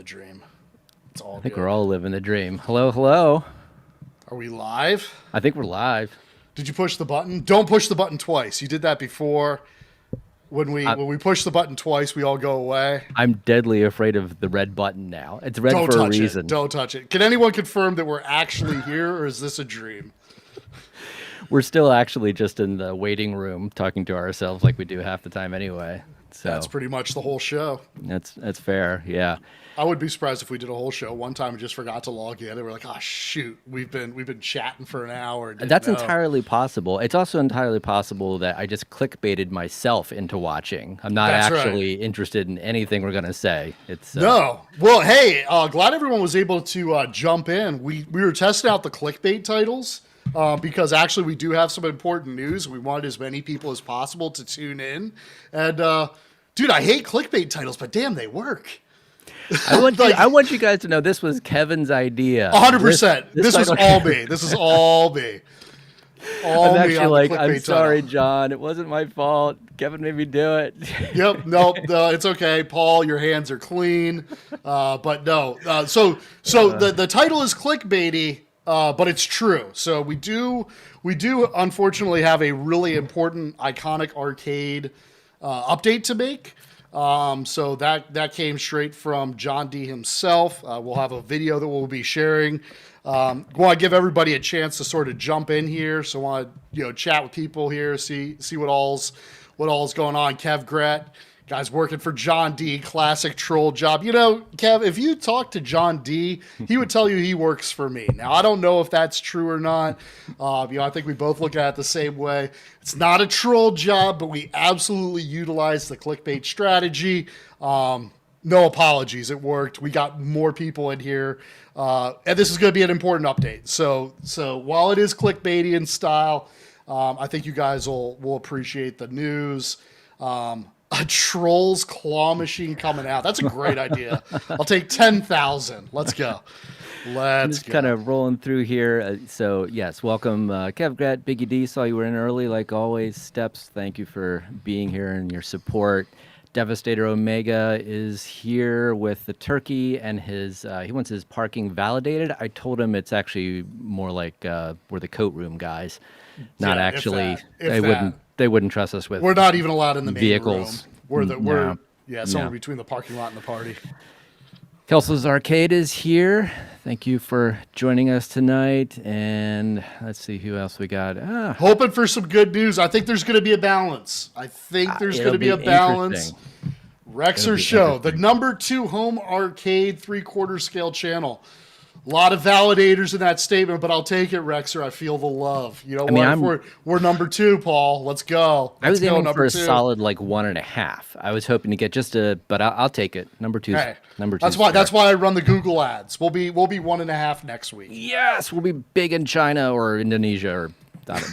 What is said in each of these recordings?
the dream. It's all I think good. we're all living the dream. Hello, hello. Are we live? I think we're live. Did you push the button? Don't push the button twice. You did that before. When we push the button twice, we all go away. I'm deadly afraid of the red button now. It's red Don't for a touch reason. it. Don't touch it. Can anyone confirm that we're actually here, or is this a dream? We're still actually just in the waiting room talking to ourselves like we do half the time anyway. So That's pretty much the whole show. that's fair. Yeah. I would be surprised if we did a whole show. One time we just forgot to log in. They were like, "Oh shoot, we've been chatting for an hour." That's entirely possible. It's also entirely possible that I just clickbaited myself into watching. I'm not That's actually interested in anything we're going to say. It's No. Well, hey, glad everyone was able to jump in. We were testing out the clickbait titles because actually we do have some important news. We wanted as many people as possible to tune in. And, dude, I hate clickbait titles, but damn, they work. I want you guys to know this was Kevin's idea. 100%. This was title- all me. This is all me. All I'm me actually on the like, I'm clickbait sorry, title. John. It wasn't my fault. Kevin made me do it. Yep. No, it's okay. Paul, your hands are clean. But no. So the title is clickbaity, but it's true. So we do unfortunately have a really important iconic arcade update to make. So that came straight from John D himself. We'll have a video that we'll be sharing. Want to give everybody a chance to sort of jump in here. So want to chat with people here, see what all's going on. Kev Gret, guys working for John D, classic troll job. Kev, if you talk to John D, he would tell you he works for me. Now I don't know if that's true or not. I think we both look at it the same way. It's not a troll job, but we absolutely utilize the clickbait strategy. No apologies, it worked. We got more people in here. And this is going to be an important update. So while it is clickbaity in style, I think you guys will appreciate the news. A troll's claw machine coming out. That's a great idea. I'll take 10,000. Let's go. Just kind of rolling through here. So yes, welcome, Kev Gret, Biggie D. Saw you were in early, like always. Steps, thank you for being here and your support. Devastator Omega is here with the turkey and his. He wants his parking validated. I told him it's actually more like we're the coat room guys, not Yeah, actually. if that. They wouldn't trust us with. We're not even allowed in the main vehicles. room. No. Somewhere No. between the parking lot and the party. Kelso's Arcade is here. Thank you for joining us tonight. And let's see who else we got. Hoping for some good news. I think there's going to be a balance. It'll be interesting. Rexer Show, the #2 home arcade 3/4 scale channel. A lot of validators in that statement, but I'll take it, Rexer. I feel the love. You know what? We're #2, Paul. Let's go. I was aiming for a #2. solid 1.5. I was hoping to get but I'll take it. #2. Hey, Number 2. that's why I run the Google ads. We'll be 1.5 next week. Yes, we'll be big in China or Indonesia or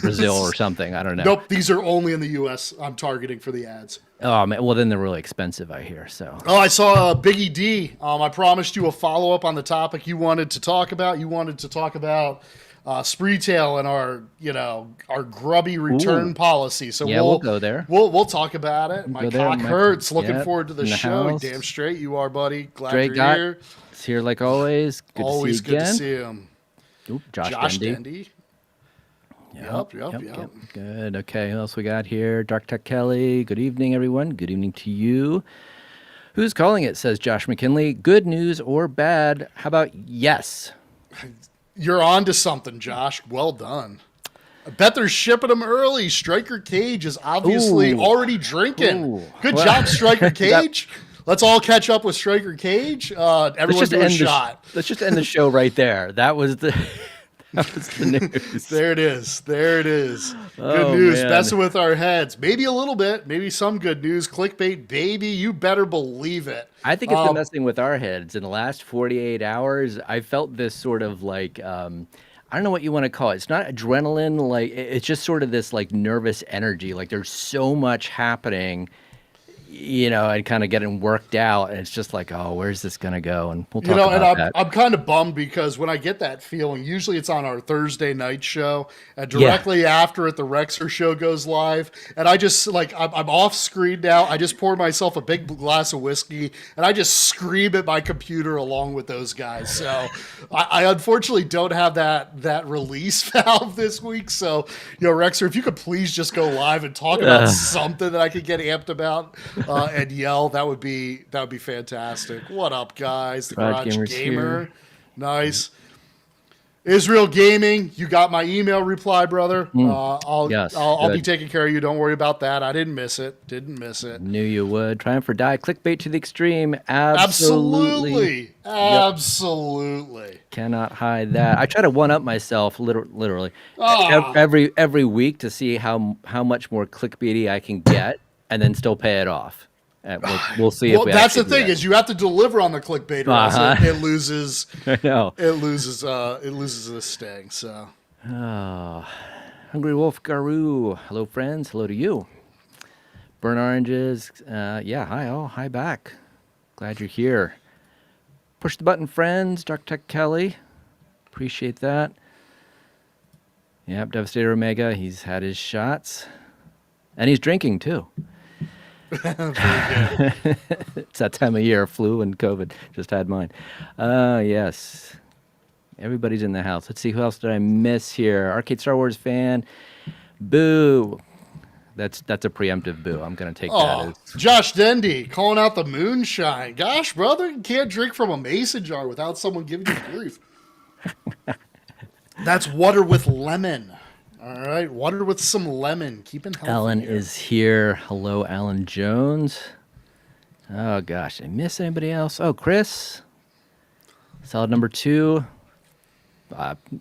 Brazil or something. I don't know. Nope, these are only in the U.S. I'm targeting for the ads. Oh man, well then they're really expensive, I hear. So. Oh, I saw Biggie D. I promised you a follow-up on the topic you wanted to talk about. You wanted to talk about Spreetail and our grubby return policy. So yeah, we'll go there. We'll talk about it. My cock hurts. Looking forward to the show. House. Damn straight you are, buddy. Glad Straight you're here. It's here like always. Good Always to see you good again. to see him. Oop, Josh Dendy. Yep. Good. Okay, who else we got here? Dark Tech Kelly. Good evening, everyone. Good evening to you. Who's calling it? Says Josh McKinley. Good news or bad? How about yes? You're on to something, Josh. Well done. I bet they're shipping them early. Striker Cage is obviously already drinking. Ooh. Good job, Striker Cage. Let's all catch up with Striker Cage. Everyone do a shot. Let's just end the show right there. That was the news. There it is. Oh, Good news. man. Messing with our heads. Maybe a little bit. Maybe some good news. Clickbait, baby. You better believe it. I think it's been messing with our heads. In the last 48 hours, I felt this sort of I don't know what you want to call it. It's not adrenaline. It's just sort of this nervous energy. Like there's so much happening. and kind of getting worked out. And it's just like, oh, where's this going to go? And we'll talk And about that. I'm kind of bummed because when I get that feeling, usually it's on our Thursday night show, and directly after it, the Rexer show goes live. And I just I'm off screen now. I just poured myself a big glass of whiskey, and I just scream at my computer along with those guys. So I unfortunately don't have that release valve this week. So, Rexer, if you could please just go live and talk about something that I could get amped about and yell, that would be fantastic. What up, guys? The Garage Gamer. Here. Nice. Israel Gaming, you got my email reply, brother. I'll be taking care of you. Don't worry about that. I didn't miss it. Knew you would. Triumph or die. Clickbait to the extreme. Absolutely. Cannot hide that. I try to one up myself, literally, every week to see how much more clickbaity I can get, and then still pay it off. We'll see. Well, that's the thing is you have to deliver on the clickbait, or else it loses. I know. It loses the sting. So. Hungry Wolf Garou. Hello, friends. Hello to you. Burn Oranges. Hi all. Hi back. Glad you're here. Push the button, friends. Dark Tech Kelly. Appreciate that. Yep. Devastator Omega. He's had his shots, and he's drinking too. It's that time of year, flu and COVID. Just had mine. Yes. Everybody's in the house. Let's see, who else did I miss here? Arcade Star Wars fan. Boo. That's a preemptive boo. I'm going to take that as... Josh Dendy calling out the moonshine. Gosh, brother, you can't drink from a mason jar without someone giving you grief. That's water with lemon. All right, water with some lemon. Keeping healthy. Alan is here. Hello, Alan Jones. Oh, gosh. Did I miss anybody else? Oh, Chris. Solid number 2.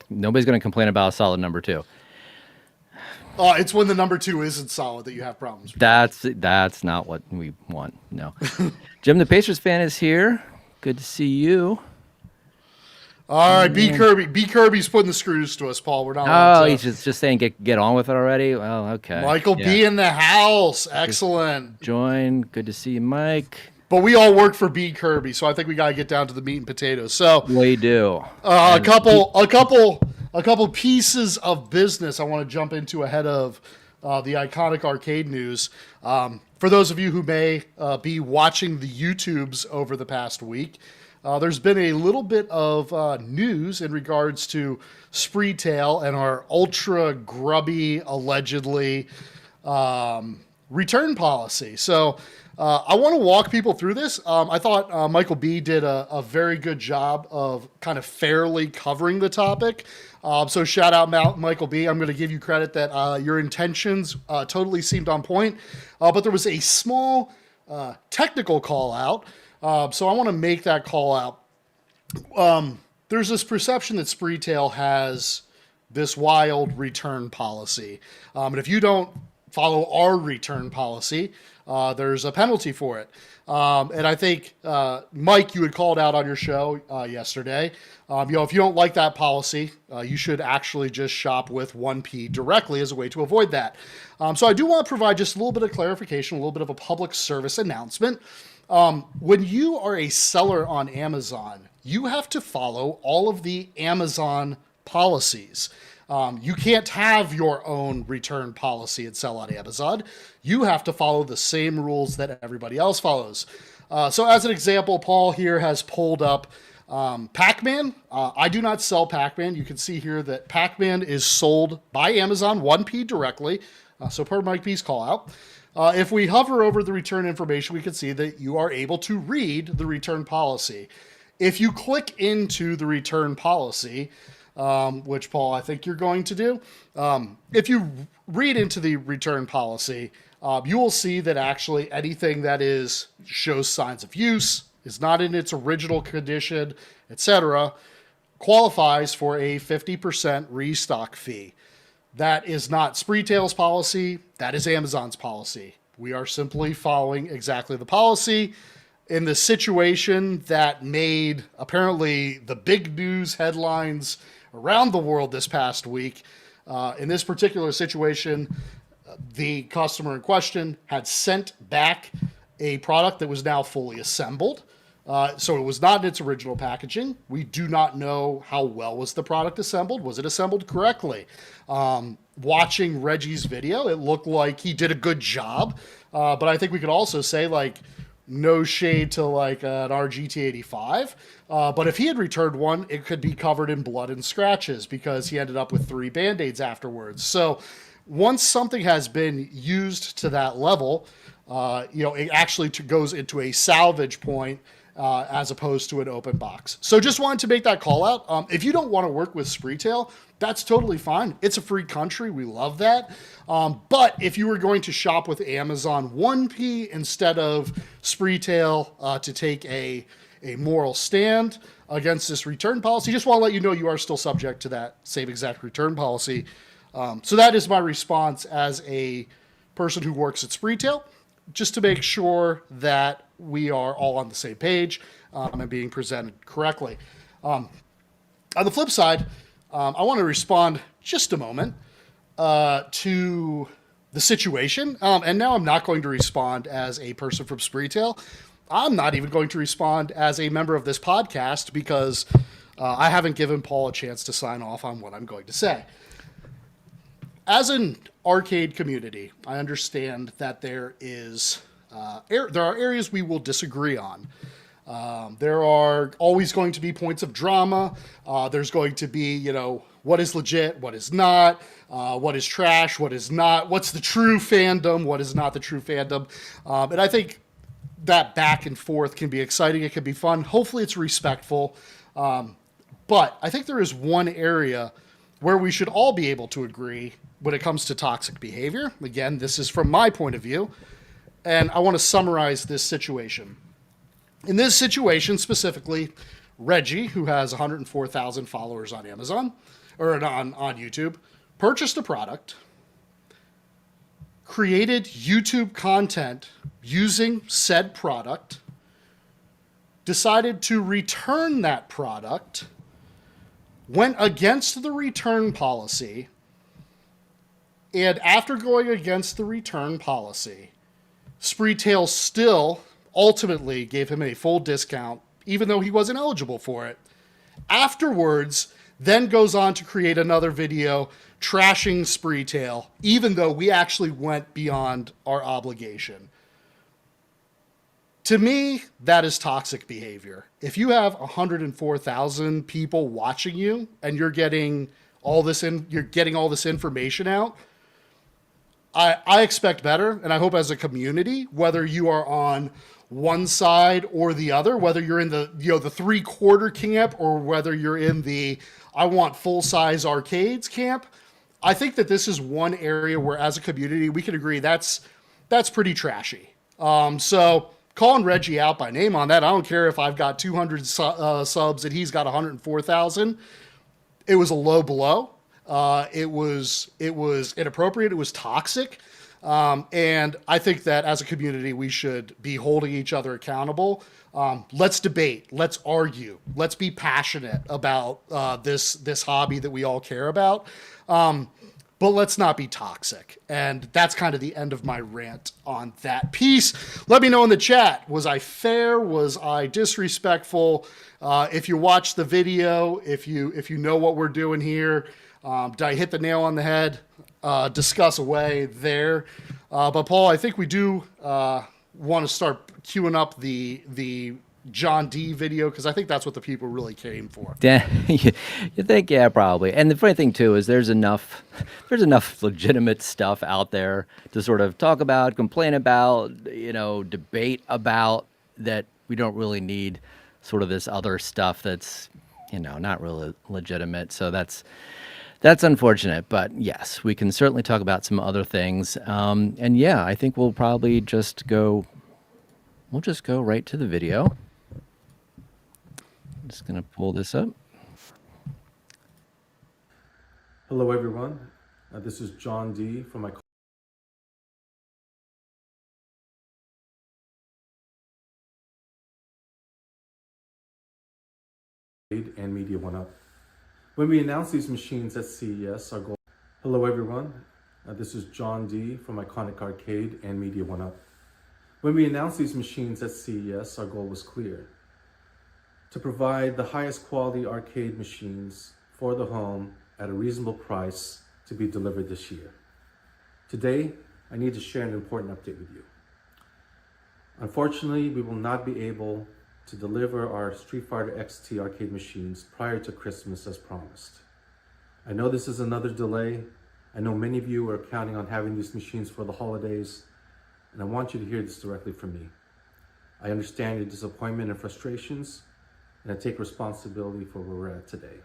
Nobody's going to complain about a solid number 2. It's when the number 2 isn't solid that you have problems. That's not what we want. No. Jim, the Pacers fan, is here. Good to see you. All right, B Kirby's putting the screws to us, Paul. We're not. He's just saying get on with it already. Well, okay. Michael B in the house. Excellent. Join. Good to see you, Mike. But we all work for B Kirby, so I think we got to get down to the meat and potatoes. So we do. A couple pieces of business I want to jump into ahead of the iconic arcade news. For those of you who may be watching the YouTubes over the past week. There's been a little bit of news in regards to Spreetail and our ultra grubby, allegedly, return policy. So I want to walk people through this. I thought Michael B did a very good job of kind of fairly covering the topic. So shout out Michael B. I'm going to give you credit that your intentions totally seemed on point. But there was a small technical call out. So I want to make that call out. There's this perception that Spreetail has this wild return policy. And if you don't follow our return policy, there's a penalty for it. And I think, Mike, you had called out on your show yesterday. If you don't like that policy, you should actually just shop with 1P directly as a way to avoid that. So I do want to provide just a little bit of clarification, a little bit of a public service announcement. When you are a seller on Amazon, you have to follow all of the Amazon policies. You can't have your own return policy and sell on Amazon. You have to follow the same rules that everybody else follows. So as an example, Paul here has pulled up Pac-Man. I do not sell Pac-Man. You can see here that Pac-Man is sold by Amazon 1P directly. So per Mike B's call out. If we hover over the return information, we can see that you are able to read the return policy. If you click into the return policy, which, Paul, I think you're going to do, if you read into the return policy, you will see that actually anything that shows signs of use, is not in its original condition, etc., qualifies for a 50% restock fee. That is not Spreetail's policy. That is Amazon's policy. We are simply following exactly the policy. In the situation that made apparently the big news headlines around the world this past week, in this particular situation, the customer in question had sent back a product that was now fully assembled. So it was not in its original packaging. We do not know how well was the product assembled. Was it assembled correctly? Watching Reggie's video, it looked like he did a good job. But I think we could also say, like, no shade to like an RGT85. But if he had returned one, it could be covered in blood and scratches because he ended up with 3 Band-Aids afterwards. So once something has been used to that level, it actually goes into a salvage point as opposed to an open box. So just wanted to make that call out. If you don't want to work with Spreetail, that's totally fine. It's a free country. We love that. But if you were going to shop with Amazon 1P instead of Spreetail to take a moral stand against this return policy, just want to let you know you are still subject to that same exact return policy. So that is my response as a person who works at Spreetail, just to make sure that we are all on the same page and being presented correctly. On the flip side, I want to respond just a moment to the situation. And now I'm not going to respond as a person from Spreetail. I'm not even going to respond as a member of this podcast because I haven't given Paul a chance to sign off on what I'm going to say. As an arcade community, I understand that there are areas we will disagree on. There are always going to be points of drama. There's going to be, what is legit, what is not, what is trash, what is not, what's the true fandom, what is not the true fandom. And I think that back and forth can be exciting. It can be fun. Hopefully it's respectful. But I think there is one area where we should all be able to agree when it comes to toxic behavior. Again, this is from my point of view. And I want to summarize this situation. In this situation, specifically, Reggie, who has 104,000 followers on Amazon, or on YouTube, purchased a product, created YouTube content using said product, decided to return that product, went against the return policy, and after going against the return policy, Spreetail still ultimately gave him a full discount, even though he wasn't eligible for it. Afterwards, then goes on to create another video trashing Spreetail, even though we actually went beyond our obligation. To me, that is toxic behavior. If you have 104,000 people watching you and you're getting all this information out, I expect better, and I hope as a community, whether you are on one side or the other, whether you're in the 3/4 camp or whether you're in the I want full-size arcades camp, I think that this is one area where as a community we can agree that's pretty trashy. So calling Reggie out by name on that, I don't care if I've got 200 subs and he's got 104,000. It was a low blow. It was inappropriate. It was toxic. And I think that as a community, we should be holding each other accountable. Let's debate. Let's argue. Let's be passionate about this hobby that we all care about. But let's not be toxic. And that's kind of the end of my rant on that piece. Let me know in the chat. Was I fair? Was I disrespectful? If you watch the video, if you know what we're doing here, did I hit the nail on the head? Discuss away there. But Paul, I think we do want to start queuing up the John D video because I think that's what the people really came for. Yeah, you think, yeah, probably. And the funny thing too is there's enough legitimate stuff out there to sort of talk about, complain about, debate about, that we don't really need sort of this other stuff that's, not really legitimate. So that's unfortunate, but yes, we can certainly talk about some other things. And yeah, I think we'll probably just go right to the video. I'm just going to pull this up. Hello, everyone. This is John D. from my and Media One Up. When we announced these machines at CES, our goal... Hello, everyone. This is John D. from Iconic Arcade and Media One Up. When we announced these machines at CES, our goal was clear: to provide the highest quality arcade machines for the home at a reasonable price to be delivered this year. Today, I need to share an important update with you. Unfortunately, we will not be able to deliver our Street Fighter XT arcade machines prior to Christmas as promised. I know this is another delay. I know many of you are counting on having these machines for the holidays, and I want you to hear this directly from me. I understand your disappointment and frustrations, and I take responsibility for where we're at today.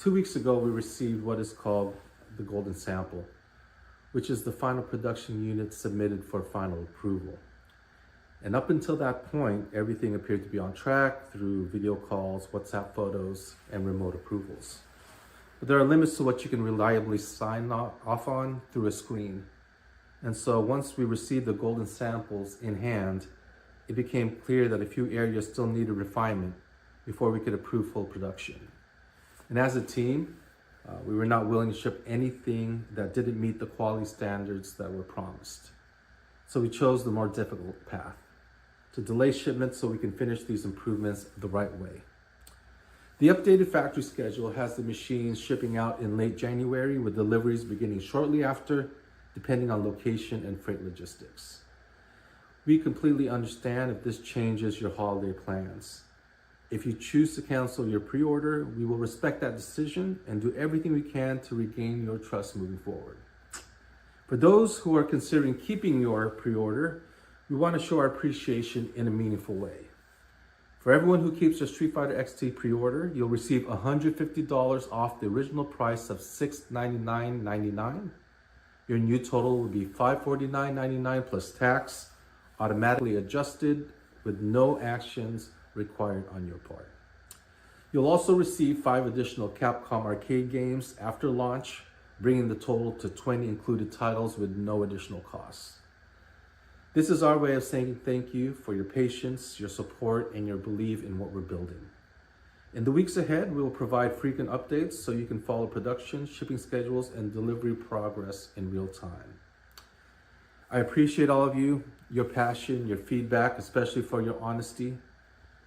2 weeks ago, we received what is called the Golden Sample, which is the final production unit submitted for final approval. And up until that point, everything appeared to be on track through video calls, WhatsApp photos, and remote approvals. But there are limits to what you can reliably sign off on through a screen. And so once we received the golden samples in hand, it became clear that a few areas still needed refinement before we could approve full production. And as a team, we were not willing to ship anything that didn't meet the quality standards that were promised. So we chose the more difficult path: to delay shipments so we can finish these improvements the right way. The updated factory schedule has the machines shipping out in late January, with deliveries beginning shortly after, depending on location and freight logistics. We completely understand if this changes your holiday plans. If you choose to cancel your pre-order, we will respect that decision and do everything we can to regain your trust moving forward. For those who are considering keeping your pre-order, we want to show our appreciation in a meaningful way. For everyone who keeps their Street Fighter XT pre-order, you'll receive $150 off the original price of $699.99. Your new total will be $549.99 plus tax, automatically adjusted with no actions required on your part. You'll also receive 5 additional Capcom arcade games after launch, bringing the total to 20 included titles with no additional costs. This is our way of saying thank you for your patience, your support, and your belief in what we're building. In the weeks ahead, we will provide frequent updates so you can follow production, shipping schedules, and delivery progress in real time. I appreciate all of you, your passion, your feedback, especially for your honesty.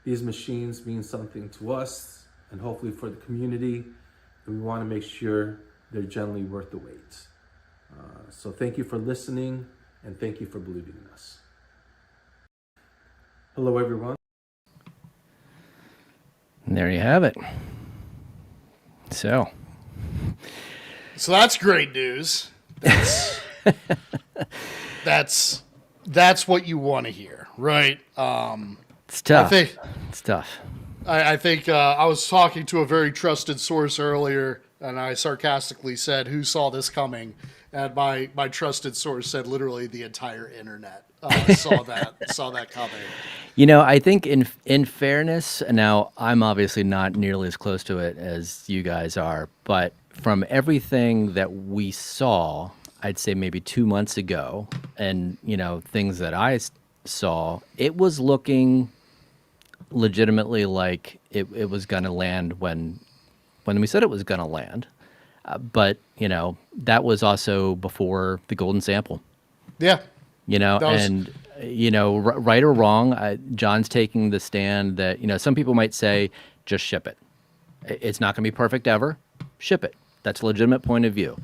These machines mean something to us and hopefully for the community, and we want to make sure they're generally worth the wait. So thank you for listening, and thank you for believing in us. Hello, everyone. And there you have it. So that's great news. That's what you want to hear, right? It's tough. It's tough. I think I was talking to a very trusted source earlier, and I sarcastically said, "Who saw this coming?" And my trusted source said, literally the entire internet saw that coming. You know, I think in fairness, now I'm obviously not nearly as close to it as you guys are, but from everything that we saw, I'd say maybe 2 months ago, and things that I saw, it was looking legitimately like it was going to land when we said it was going to land. But, that was also before the golden sample. Yeah. Right or wrong, John's taking the stand that, some people might say, just ship it. It's not going to be perfect ever. Ship it. That's a legitimate point of view.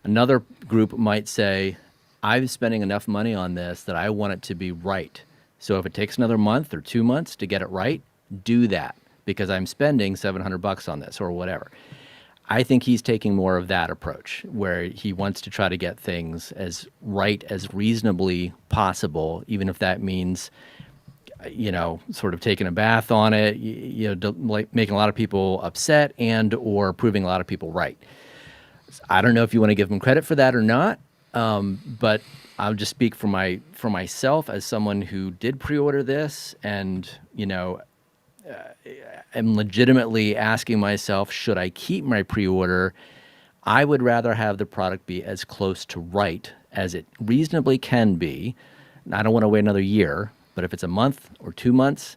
Another group might say, I'm spending enough money on this that I want it to be right. So if it takes another month or 2 months to get it right, do that because I'm spending $700 on this or whatever. I think he's taking more of that approach where he wants to try to get things as right as reasonably possible, even if that means, sort of taking a bath on it, like making a lot of people upset and or proving a lot of people right. I don't know if you want to give him credit for that or not, but I'll just speak for myself as someone who did pre-order this and, am legitimately asking myself, should I keep my pre-order? I would rather have the product be as close to right as it reasonably can be. I don't want to wait another year, but if it's a month or 2 months,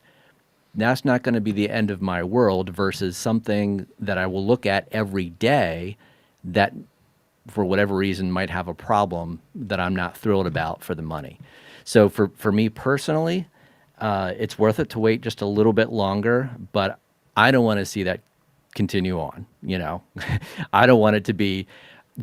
that's not going to be the end of my world versus something that I will look at every day that, for whatever reason, might have a problem that I'm not thrilled about for the money. So for me personally, it's worth it to wait just a little bit longer, but I don't want to see that continue on, you know. I don't want it to be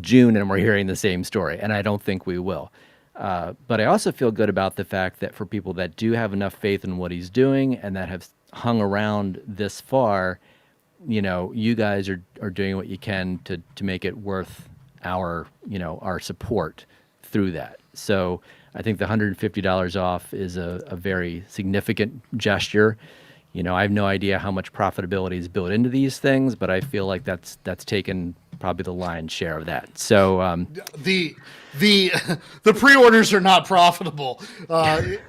June and we're hearing the same story, and I don't think we will. But I also feel good about the fact that for people that do have enough faith in what he's doing and that have hung around this far, you know, you guys are doing what you can to make it worth our, you know, our support through that. So I think the $150 off is a very significant gesture. You know, I have no idea how much profitability is built into these things, but I feel like that's taken probably the lion's share of that. So the the pre-orders are not profitable.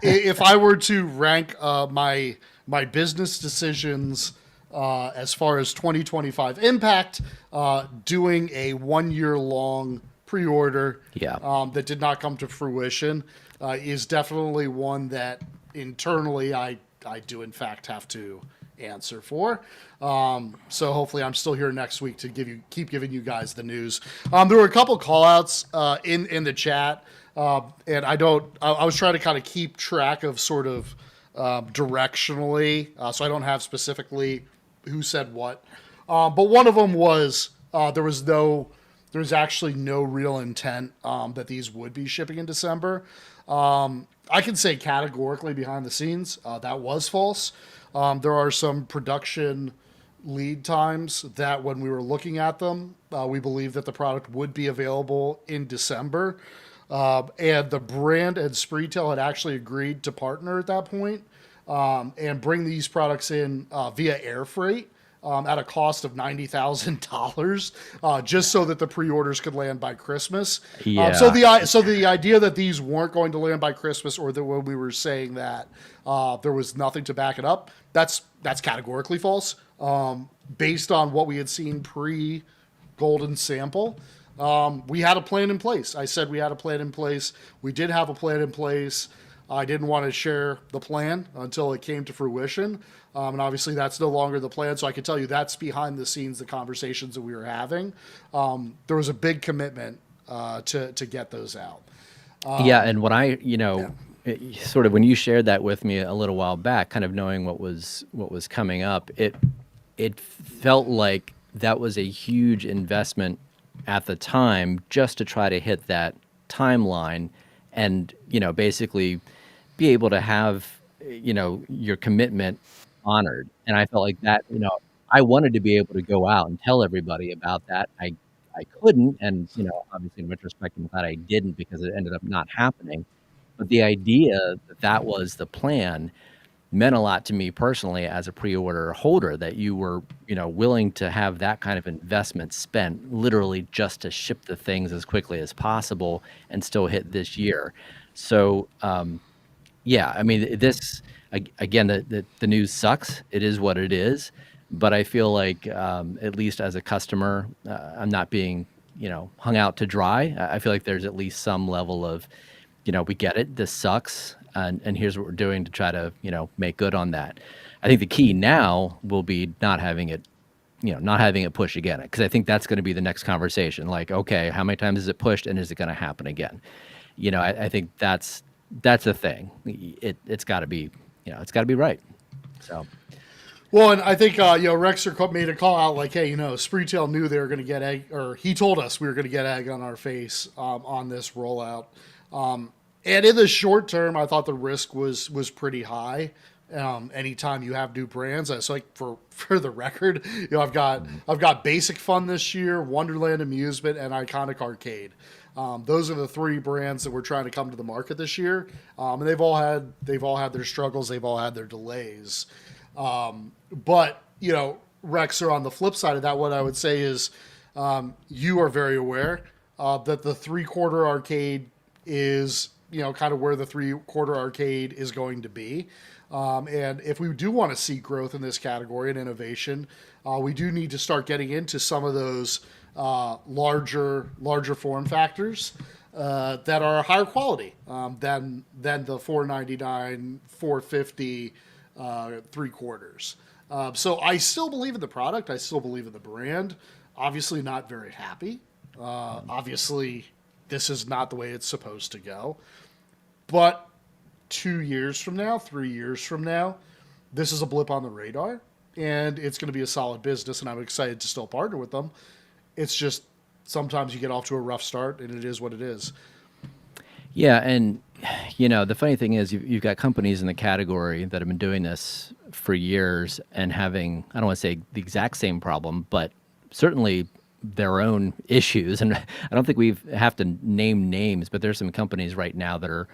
If I were to rank my business decisions as far as 2025 impact, doing a 1 year long pre-order that did not come to fruition is definitely one that internally I do in fact have to answer for. So hopefully I'm still here next week to keep giving you guys the news. There were a couple call outs in the chat, and I was trying to kind of keep track of sort of directionally, so I don't have specifically who said what. But one of them was there was actually no real intent that these would be shipping in December. I can say categorically behind the scenes that was false. There are some production lead times that when we were looking at them, we believed that the product would be available in December. And the brand and Spreetail had actually agreed to partner at that point and bring these products in via air freight. At a cost of $90,000, just so that the pre-orders could land by Christmas. Yeah. So the idea that these weren't going to land by Christmas, or that when we were saying that there was nothing to back it up, that's categorically false. Based on what we had seen pre-Golden Sample, we had a plan in place. I said we had a plan in place. We did have a plan in place. I didn't want to share the plan until it came to fruition. And obviously that's no longer the plan. So I can tell you that's behind the scenes, the conversations that we were having. There was a big commitment to get those out. Yeah. And what sort of when you shared that with me a little while back, kind of knowing what was coming up, it felt like that was a huge investment at the time just to try to hit that timeline and, you know, basically be able to have, you know, your commitment honored. And I felt like that, you know, I wanted to be able to go out and tell everybody about that. I couldn't. And, you know, obviously in retrospect, I'm glad I didn't because it ended up not happening. But the idea that was the plan meant a lot to me personally as a pre-order holder, that you were, you know, willing to have that kind of investment spent literally just to ship the things as quickly as possible and still hit this year. So, yeah, I mean, this, again, the news sucks. It is what it is. But I feel like, at least as a customer, I'm not being, you know, hung out to dry. I feel like there's at least some level of, you know, we get it. This sucks. And here's what we're doing to try to, you know, make good on that. I think the key now will be not having it push again. Because I think that's going to be the next conversation. Like, okay, how many times is it pushed and is it going to happen again? You know, I think that's the thing. It's got to be, you know, it's got to be right. So. Well, and I think, Rexer made a call out like, hey, you know, Spreetail knew they were going to get egg, or he told us we were going to get egg on our face on this rollout. And in the short term, I thought the risk was pretty high. Anytime you have new brands, it's like for the record, you know, I've got Basic Fun this year, Wonderland Amusement, and Iconic Arcade. Those are the three brands that we're trying to come to the market this year, and they've all had their struggles, they've all had their delays. But you know, Rexer, on the flip side of that, what I would say is, you are very aware that the 3/4 arcade is, you know, kind of where the 3/4 arcade is going to be. And if we do want to see growth in this category and innovation, we do need to start getting into some of those larger form factors that are higher quality than the $499, $450 3/4. So I still believe in the product. I still believe in the brand. Obviously not very happy. Obviously this is not the way it's supposed to go. But 2 years from now, 3 years from now, this is a blip on the radar, and it's going to be a solid business, and I'm excited to still partner with them. It's just sometimes you get off to a rough start, and it is what it is. Yeah, and the funny thing is you've got companies in the category that have been doing this for years and having, I don't want to say the exact same problem, but certainly their own issues. And I don't think we have to name names, but there's some companies right now that are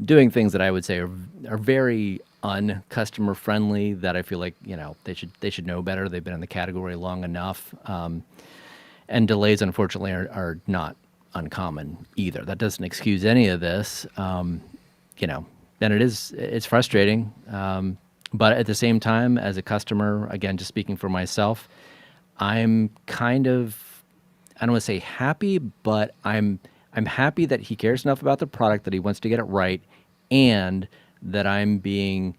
doing things that I would say are very uncustomer friendly, that I feel like they should know better. They've been in the category long enough, and delays unfortunately are not uncommon either. That doesn't excuse any of this, and it's frustrating. But at the same time, as a customer, again, just speaking for myself, I'm kind of, I don't want to say happy, but I'm happy that he cares enough about the product that he wants to get it right, and that I'm being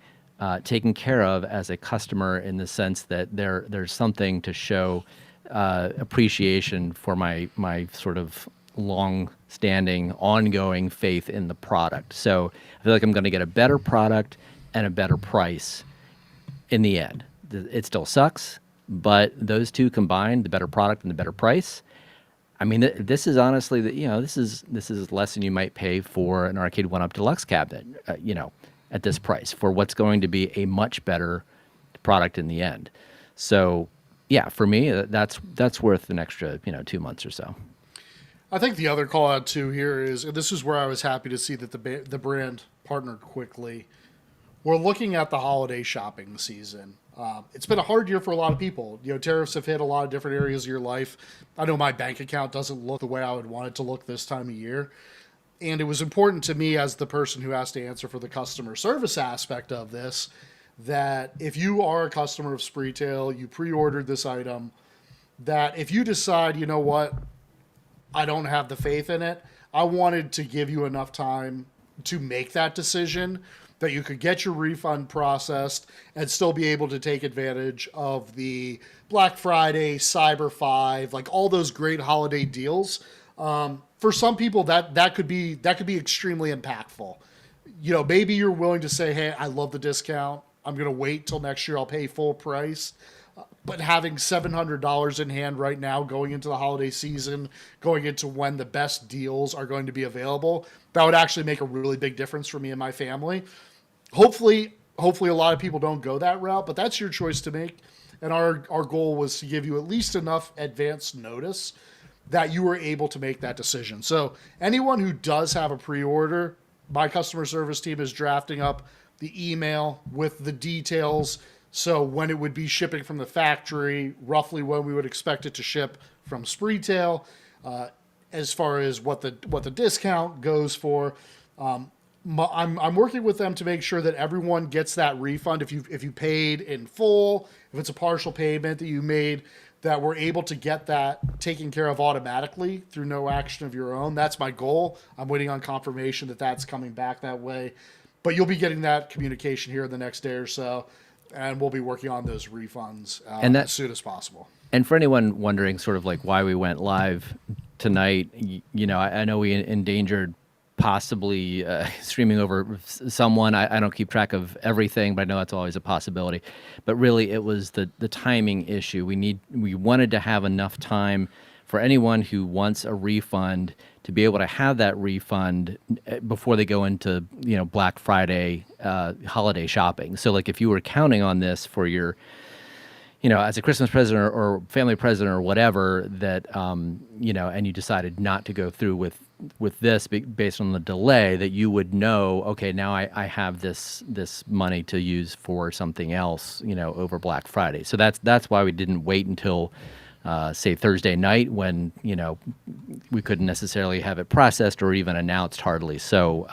taken care of as a customer, in the sense that there's something to show appreciation for my sort of long-standing, ongoing faith in the product. So I feel like I'm going to get a better product and a better price in the end. It still sucks, but those two combined, the better product and the better price, I mean, this is honestly, this is less than you might pay for an Arcade 1-Up Deluxe cabinet, at this price, for what's going to be a much better product in the end. So, yeah, for me, that's worth an extra, 2 months or so. I think the other call out too here is, and this is where I was happy to see that the brand partnered quickly. We're looking at the holiday shopping season. It's been a hard year for a lot of people. Tariffs have hit a lot of different areas of your life. I know my bank account doesn't look the way I would want it to look this time of year. And it was important to me, as the person who has to answer for the customer service aspect of this, that if you are a customer of Spreetail, you pre-ordered this item, that if you decide, you know what, I don't have the faith in it, I wanted to give you enough time to make that decision, that you could get your refund processed and still be able to take advantage of the Black Friday, Cyber 5, like all those great holiday deals. For some people, that could be extremely impactful. Maybe you're willing to say, hey, I love the discount, I'm going to wait till next year, I'll pay full price. But having $700 in hand right now, going into the holiday season, going into when the best deals are going to be available, that would actually make a really big difference for me and my family. Hopefully a lot of people don't go that route, but that's your choice to make. And our goal was to give you at least enough advance notice that you were able to make that decision. So anyone who does have a pre-order, my customer service team is drafting up the email with the details. So when it would be shipping from the factory, roughly when we would expect it to ship from Spreetail, as far as what the discount goes for. I'm working with them to make sure that everyone gets that refund. If you paid in full, if it's a partial payment that you made, that we're able to get that taken care of automatically through no action of your own. That's my goal. I'm waiting on confirmation that that's coming back that way. But you'll be getting that communication here the next day or so, and we'll be working on those refunds as soon as possible. And for anyone wondering sort of like why we went live tonight, I know we endangered possibly streaming over someone. I don't keep track of everything, but I know that's always a possibility. But really, it was the timing issue. We wanted to have enough time for anyone who wants a refund to be able to have that refund before they go into Black Friday holiday shopping. So like if you were counting on this for your as a Christmas present or family present or whatever, that and you decided not to go through with this based on the delay, that you would know, okay, now I have this money to use for something else, over Black Friday. So that's why we didn't wait until say Thursday night, when we couldn't necessarily have it processed or even announced hardly. So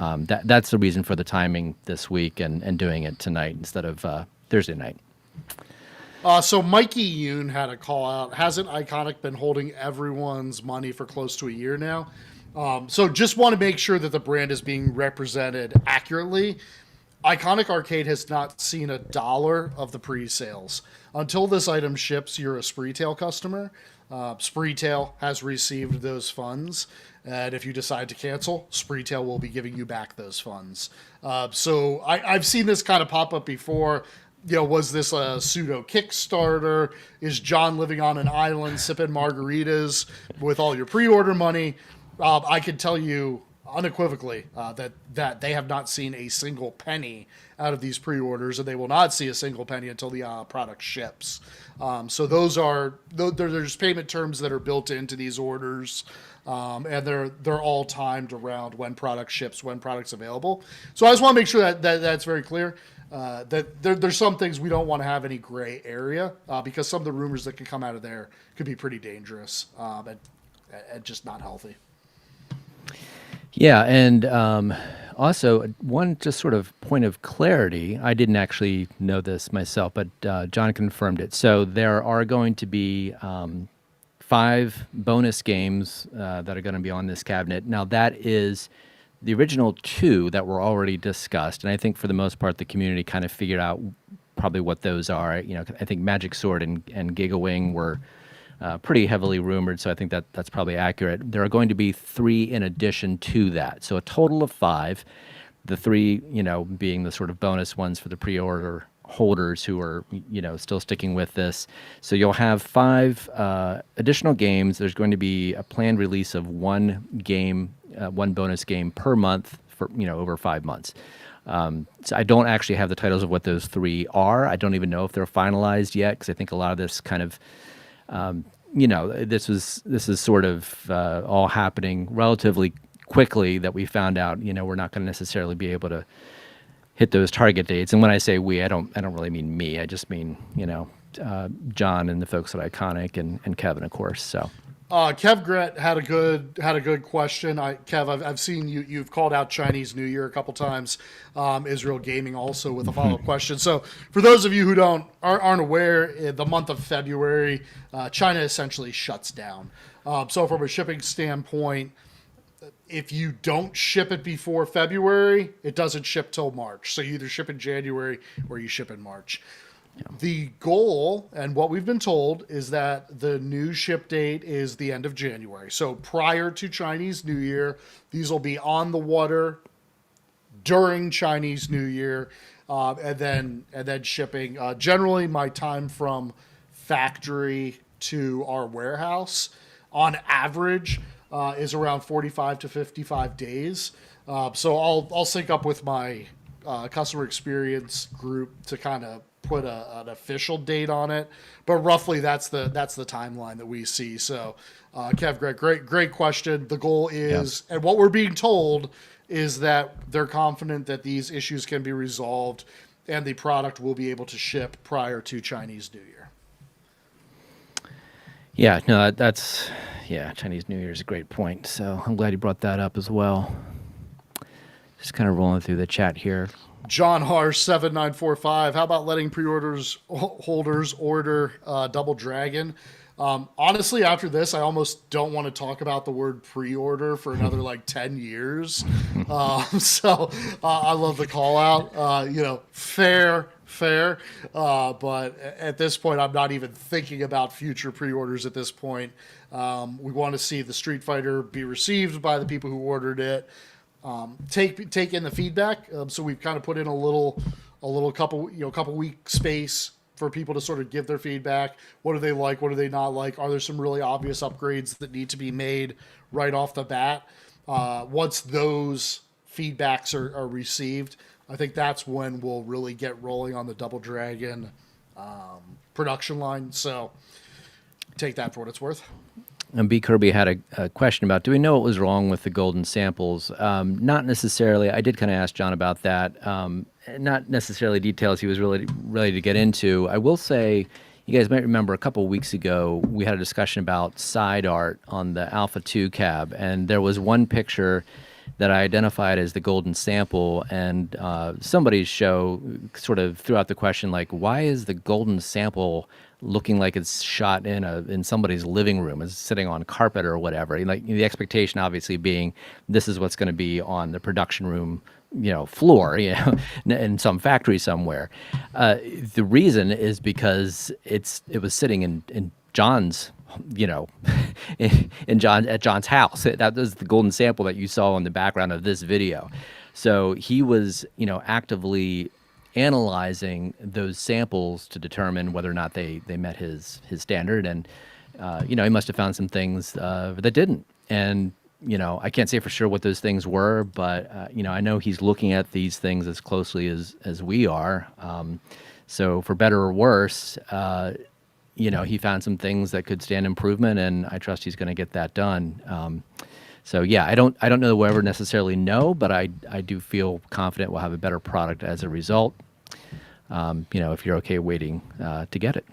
that's the reason for the timing this week and doing it tonight instead of Thursday night. So Mikey Yoon had a call out. Hasn't Iconic been holding everyone's money for close to a year now? So just want to make sure that the brand is being represented accurately. Iconic Arcade has not seen $1 of the pre-sales. Until this item ships, you're a Spreetail customer. Spreetail has received those funds, and if you decide to cancel, Spreetail will be giving you back those funds. So I've seen this kind of pop up before. Was this a pseudo Kickstarter? Is John living on an island sipping margaritas with all your pre-order money? I can tell you unequivocally that they have not seen a single penny out of these pre-orders, and they will not see a single penny until the product ships. So there's payment terms that are built into these orders, and they're all timed around when product ships, when product's available. So I just want to make sure that that's very clear. That there's some things we don't want to have any gray area, because some of the rumors that can come out of there could be pretty dangerous, and just not healthy. Yeah, and also one just sort of point of clarity. I didn't actually know this myself, but John confirmed it. So there are going to be 5 bonus games that are going to be on this cabinet. Now that is the original 2 that were already discussed, and I think for the most part the community kind of figured out probably what those are. I think Magic Sword and Gigawing were pretty heavily rumored, so I think that's probably accurate. There are going to be 3 in addition to that, so a total of 5. The 3, being the sort of bonus ones for the pre-order holders who are, still sticking with this. So you'll have 5 additional games. There's going to be a planned release of 1 game, 1 bonus game per month for, over 5 months. So I don't actually have the titles of what those 3 are. I don't even know if they're finalized yet, because I think a lot of this kind of this is sort of all happening relatively quickly, that we found out, we're not going to necessarily be able to hit those target dates. And when I say we, I don't really mean me. I just mean, John and the folks at Iconic and Kevin, of course. So Kev Gret had a good question. Kev, I've seen you've called out Chinese New Year a couple times. Israel Gaming also with a follow-up question. So for those of you who aren't aware, the month of February, China essentially shuts down. So from a shipping standpoint, if you don't ship it before February, it doesn't ship till March. So you either ship in January or you ship in March. The goal, and what we've been told, is that the new ship date is the end of January. So prior to Chinese New Year, these will be on the water during Chinese New Year, and then shipping. Generally, my time from factory to our warehouse, on average, is around 45 to 55 days. So I'll sync up with my customer experience group to kind of put an official date on it, but roughly that's the timeline that we see. So, Kev, great question. The goal is, and what we're being told is that they're confident that these issues can be resolved, and the product will be able to ship prior to Chinese New Year. Yeah, no, Chinese New Year is a great point. So I'm glad you brought that up as well. Just kind of rolling through the chat here. John Harsh 7945. How about letting pre-orders holders order Double Dragon? Honestly, after this, I almost don't want to talk about the word pre-order for another 10 years. So I love the call out. Fair. But at this point, I'm not even thinking about future pre-orders at this point. We want to see the Street Fighter be received by the people who ordered it. Take in the feedback. So we've kind of put in a little couple week space for people to sort of give their feedback. What do they like? What do they not like? Are there some really obvious upgrades that need to be made right off the bat? Once those feedbacks are received, I think that's when we'll really get rolling on the Double Dragon production line. So take that for what it's worth. And B. Kirby had a question about, do we know what was wrong with the golden samples? Not necessarily. I did kind of ask John about that. Not necessarily details he was really ready to get into. I will say, you guys might remember a couple of weeks ago, we had a discussion about side art on the Alpha 2 cab, and there was one picture that I identified as the golden sample, and somebody's show sort of threw out the question, why is the golden sample looking like it's shot in somebody's living room, is sitting on carpet or whatever? The expectation obviously being this is what's going to be on the production room floor, in some factory somewhere. The reason is because it was sitting in John's, at John's house. That was the golden sample that you saw in the background of this video. So he was, actively analyzing those samples to determine whether or not they met his standard, and he must have found some things that didn't. And I can't say for sure what those things were, but I know he's looking at these things as closely as we are. So for better or worse, he found some things that could stand improvement, and I trust he's going to get that done. So yeah, I don't know that we'll ever necessarily know, but I do feel confident we'll have a better product as a result. If you're okay waiting to get it.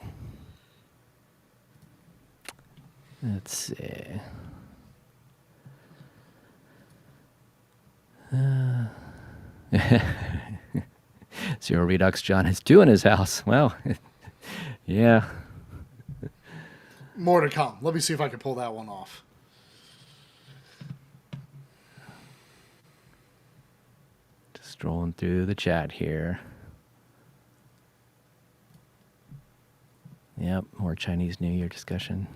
Let's see. 0 Redux John has 2 in his house. Well, yeah. More to come. Let me see if I can pull that one off. Just scrolling through the chat here. Yep, more Chinese New Year discussion.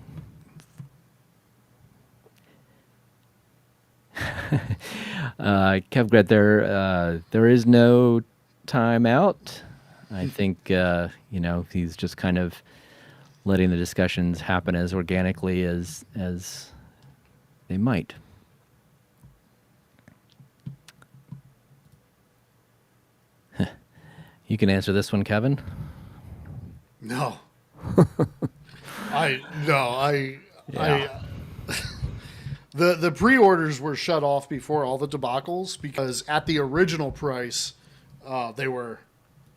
Kevgret, there is no timeout. I think he's just kind of letting the discussions happen as organically as they might. You can answer this one, Kevin. No. The pre-orders were shut off before all the debacles because at the original price, they were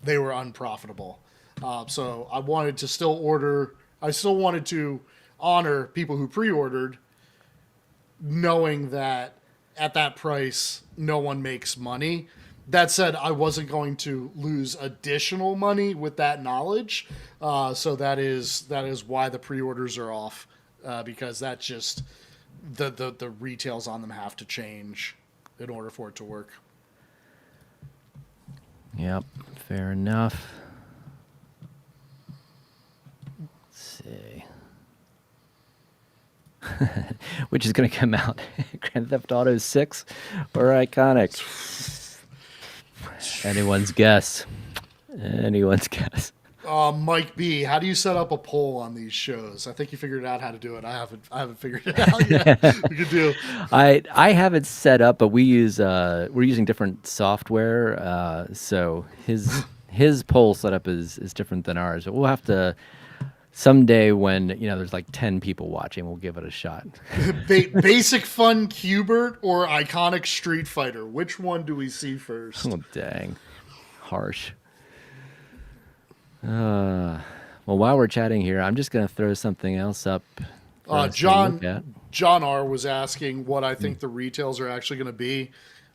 unprofitable. So I wanted to still order. I still wanted to honor people who pre-ordered, knowing that at that price, no one makes money. That said, I wasn't going to lose additional money with that knowledge. So that is why the pre-orders are off, because that's just the retails on them have to change in order for it to work. Yep, fair enough. Let's see. Which is going to come out? Grand Theft Auto 6 or Iconic? Anyone's guess. Mike B, how do you set up a poll on these shows? I think you figured out how to do it. I haven't figured it out yet. We could do. I have it set up, but we're using different software. So his poll setup is different than ours. But we'll have to someday when there's like 10 people watching, we'll give it a shot. Basic Fun Cubert or Iconic Street Fighter? Which one do we see first? Oh dang, harsh. Well, while we're chatting here, I'm just going to throw something else up. John R was asking what I think the retails are actually going to be.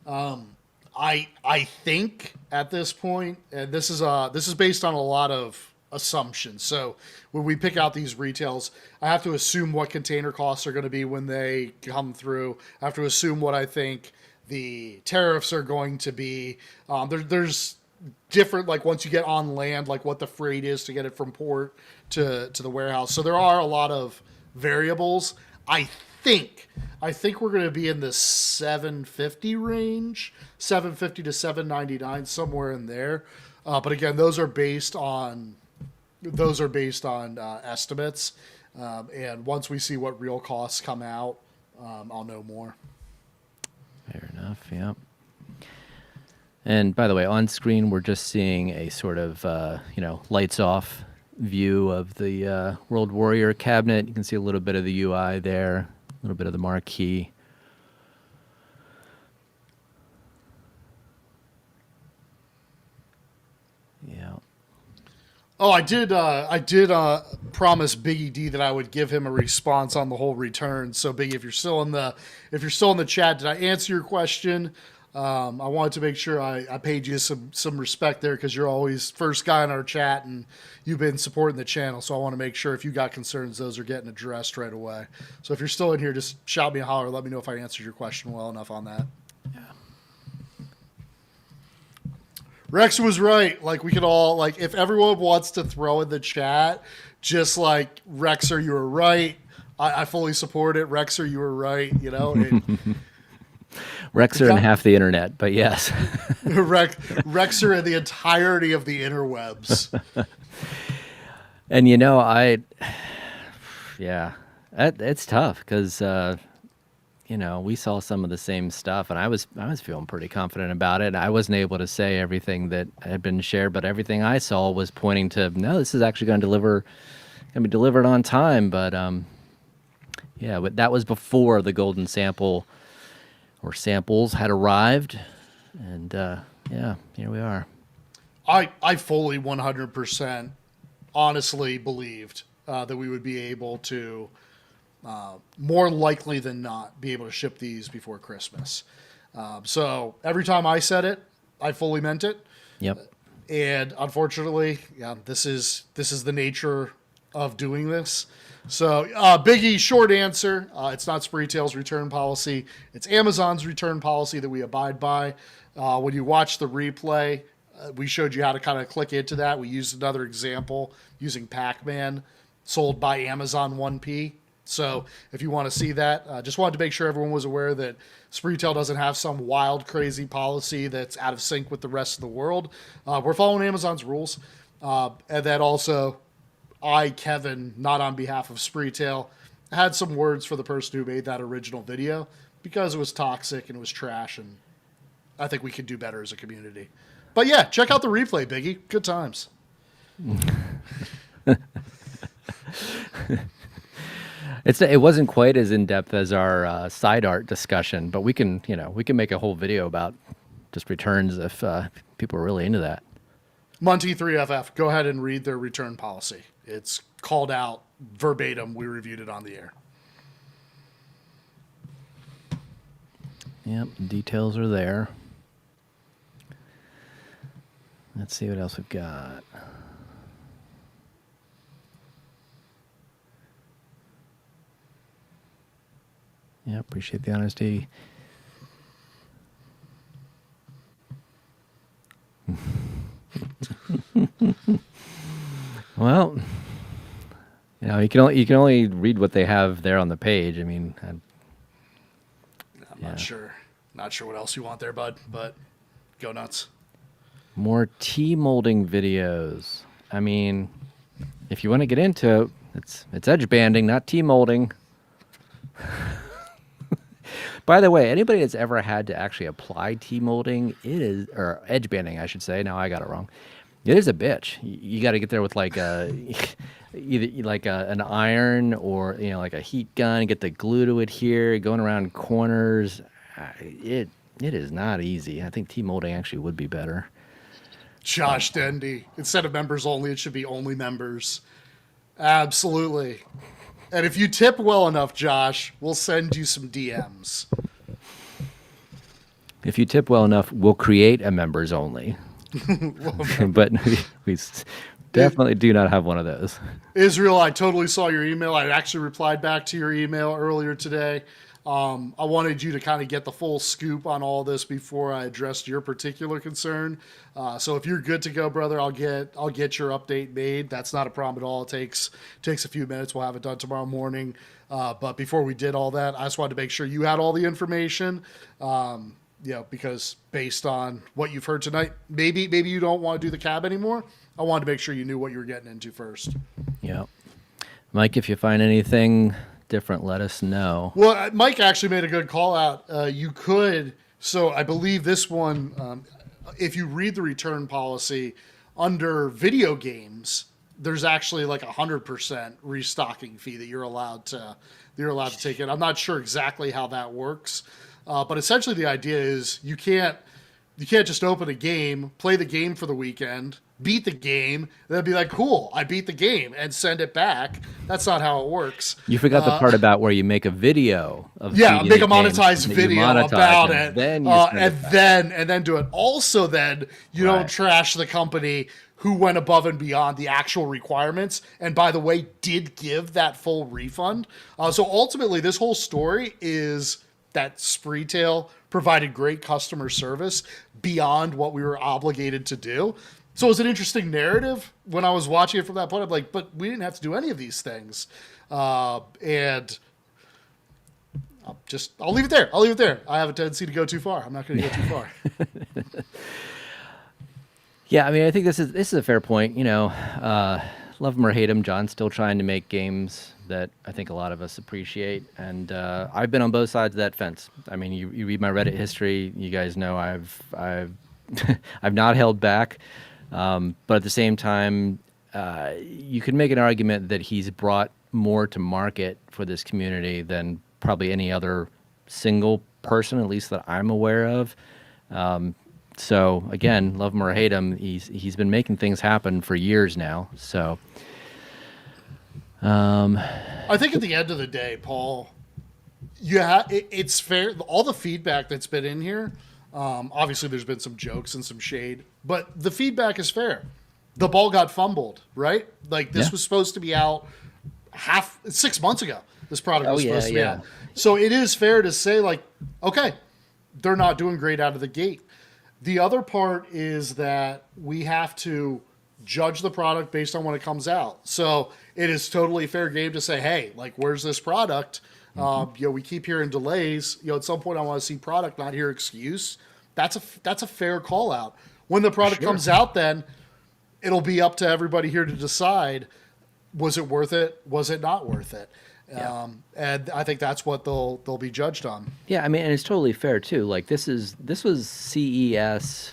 I think at this point, and this is based on a lot of assumptions. So when we pick out these retails, I have to assume what container costs are going to be when they come through. I have to assume what I think the tariffs are going to be. There's different, like once you get on land, like what the freight is to get it from port to the warehouse. So there are a lot of variables. I think we're going to be in the 750 range, 750 to 799, somewhere in there. But again, those are based on estimates. And once we see what real costs come out, I'll know more. Fair enough. Yeah. And by the way, on screen, we're just seeing a sort of, lights off view of the World Warrior cabinet. You can see a little bit of the UI there, a little bit of the marquee. Yeah. Oh, I did promise Biggie D that I would give him a response on the whole return. So Biggie, if you're still in the chat, did I answer your question? I wanted to make sure I paid you some respect there because you're always first guy in our chat and you've been supporting the channel. So I want to make sure if you got concerns, those are getting addressed right away. So if you're still in here, just shout me a holler. Let me know if I answered your question well enough on that. Rex was right. Like, we could all, like, if everyone wants to throw in the chat, just like, Rexer, you were right. I fully support it. Rexer, you were right. You know, Rexer and half the internet, but yes. Rexer and the entirety of the interwebs. And, it's tough because, we saw some of the same stuff, and I was feeling pretty confident about it. I wasn't able to say everything that had been shared, but everything I saw was pointing to, no, this is actually going to be delivered on time. But but that was before the golden sample or samples had arrived, and here we are. I fully 100% honestly believed that we would be able to, more likely than not, be able to ship these before Christmas. So every time I said it, I fully meant it. Yep. And unfortunately, this is the nature of doing this. So, Biggie, short answer, it's not Spreetail's return policy. It's Amazon's return policy that we abide by. When you watch the replay, we showed you how to kind of click into that. We used another example using Pac-Man, sold by Amazon 1P. So if you want to see that, just wanted to make sure everyone was aware that Spreetail doesn't have some wild, crazy policy that's out of sync with the rest of the world. We're following Amazon's rules. And then also, Kevin, not on behalf of Spreetail, had some words for the person who made that original video because it was toxic and it was trash, and I think we could do better as a community. But yeah, check out the replay, Biggie. Good times. It wasn't quite as in depth as our side art discussion, but we can make a whole video about just returns if people are really into that. Monty3FF, go ahead and read their return policy. It's called out verbatim. We reviewed it on the air. Yep, details are there. Let's see what else we've got. Yeah, appreciate the honesty. Well, you can only read what they have there on the page. I mean, I'm not sure what else you want there, bud, but go nuts. More tea molding videos. I mean, if you want to get into it, it's edge banding, not tea molding. By the way, anybody that's ever had to actually apply tea molding, or edge banding, I should say. Now I got it wrong. It is a bitch. You got to get there with like either like an iron or like a heat gun, get the glue to adhere, going around corners. It is not easy. I think tea molding actually would be better. Josh Dendy, instead of members only, it should be only members. Absolutely. And if you tip well enough, Josh, we'll send you some DMs. If you tip well enough, we'll create a members only. But we definitely do not have one of those. Israel, I totally saw your email. I actually replied back to your email earlier today. I wanted you to kind of get the full scoop on all this before I addressed your particular concern. So if you're good to go, brother, I'll get your update made. That's not a problem at all. It takes a few minutes. We'll have it done tomorrow morning. But before we did all that, I just wanted to make sure you had all the information. Because based on what you've heard tonight, maybe you don't want to do the cab anymore. I wanted to make sure you knew what you were getting into first. Yeah. Mike, if you find anything different, let us know. Well, Mike actually made a good call out. You could, so I believe this one, if you read the return policy under video games, there's actually like 100% restocking fee that you're allowed to take in. I'm not sure exactly how that works. But essentially the idea is you can't just open a game, play the game for the weekend, beat the game, then be like, cool, I beat the game, and send it back. That's not how it works. You forgot the part about where you make a video of make a monetized video about it, then and then do it. Also, then you don't trash the company who went above and beyond the actual requirements, and by the way, did give that full refund. So ultimately, this whole story is that Spreetail provided great customer service beyond what we were obligated to do. So it was an interesting narrative when I was watching it from that point. I'm like, but we didn't have to do any of these things. And I'll leave it there. I'll leave it there. I have a tendency to go too far. I'm not going to go too far. Yeah, I mean, I think this is a fair point. You know, love him or hate him, John's still trying to make games that I think a lot of us appreciate, and I've been on both sides of that fence. I mean, you read my Reddit history, you guys know I've I've not held back, but at the same time, you could make an argument that he's brought more to market for this community than probably any other single person, at least that I'm aware of. So again, love him or hate him, he's been making things happen for years now. So I think at the end of the day, Paul, it's fair. All the feedback that's been in here, obviously there's been some jokes and some shade, but the feedback is fair. The ball got fumbled, right? Like this was supposed to be out 6 months ago. This product was supposed to be out. So it is fair to say, like, okay, they're not doing great out of the gate. The other part is that we have to judge the product based on when it comes out. So it is totally fair game to say, hey, like, where's this product? We keep hearing delays. At some point I want to see product, not hear excuse. That's a fair call out. When the product comes out, then it'll be up to everybody here to decide, was it worth it? Was it not worth it? Yeah. And I think that's what they'll be judged on. Yeah, I mean, and it's totally fair too. Like this was CES,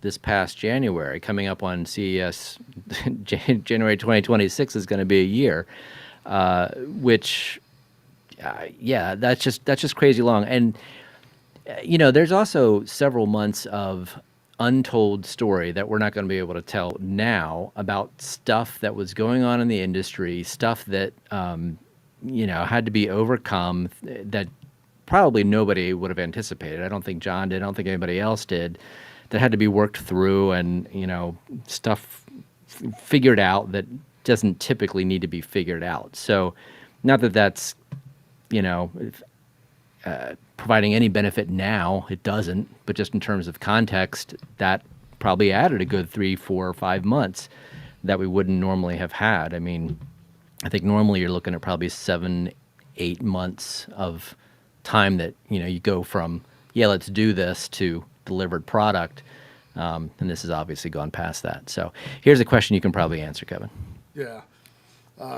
this past January. Coming up on CES, January 2026 is going to be a year, which, that's just crazy long. And there's also several months of untold story that we're not going to be able to tell now about stuff that was going on in the industry, stuff that had to be overcome that probably nobody would have anticipated. I don't think John did. I don't think anybody else did. That had to be worked through and, stuff figured out that doesn't typically need to be figured out. So not that that's, providing any benefit now, it doesn't, but just in terms of context, that probably added a good 3, 4, or 5 months that we wouldn't normally have had. I mean, I think normally you're looking at probably 7, 8 months of time that, you go from, let's do this to delivered product. And this has obviously gone past that. So here's a question you can probably answer, Kevin. Yeah.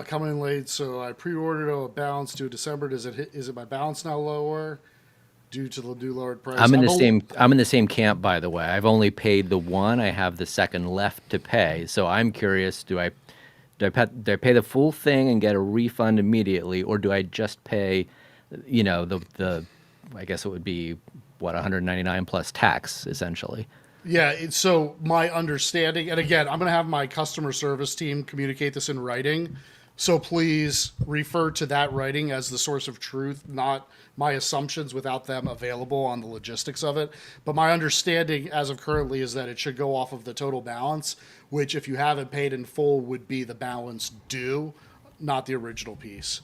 Coming in late, so I pre-ordered a balance due December. Is it my balance now lower due to the new lowered price? I'm in the same camp, by the way. I've only paid the one. I have the second left to pay. So I'm curious, do I pay the full thing and get a refund immediately, or do I just pay, the I guess it would be $199 plus tax essentially. Yeah, so my understanding, and again, I'm going to have my customer service team communicate this in writing. So please refer to that writing as the source of truth, not my assumptions without them available on the logistics of it. But my understanding as of currently is that it should go off of the total balance, which if you haven't paid in full would be the balance due, not the original piece.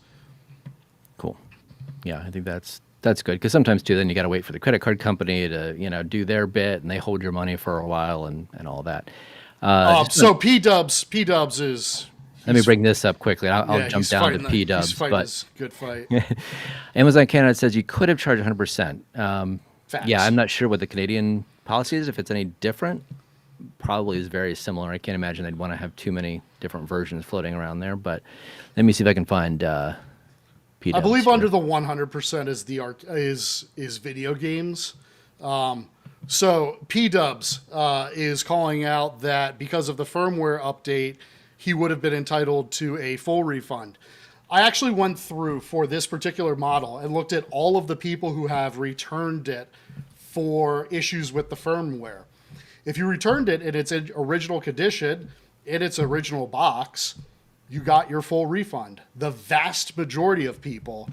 Cool. Yeah, I think that's good, because sometimes too, then you got to wait for the credit card company to do their bit, and they hold your money for a while and all that. So P-Dubs is. Let me bring this up quickly. I'll jump down to P-Dubs. He's fighting his good fight. Amazon Canada says you could have charged 100%. Facts. Yeah, I'm not sure what the Canadian policy is. If it's any different, probably is very similar. I can't imagine they'd want to have too many different versions floating around there. But let me see if I can find P-Dubs. I believe under the 100% is video games. So P-Dubs is calling out that because of the firmware update, he would have been entitled to a full refund. I actually went through for this particular model and looked at all of the people who have returned it for issues with the firmware. If you returned it in its original condition, in its original box, you got your full refund. The vast majority of people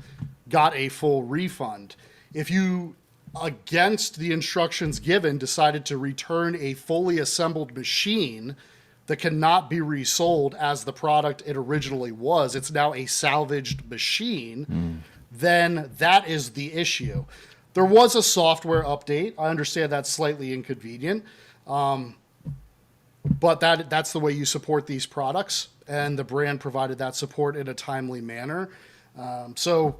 got a full refund. If you, against the instructions given, decided to return a fully assembled machine that cannot be resold as the product it originally was, it's now a salvaged machine, then that is the issue. There was a software update. I understand that's slightly inconvenient, but that's the way you support these products, and the brand provided that support in a timely manner. So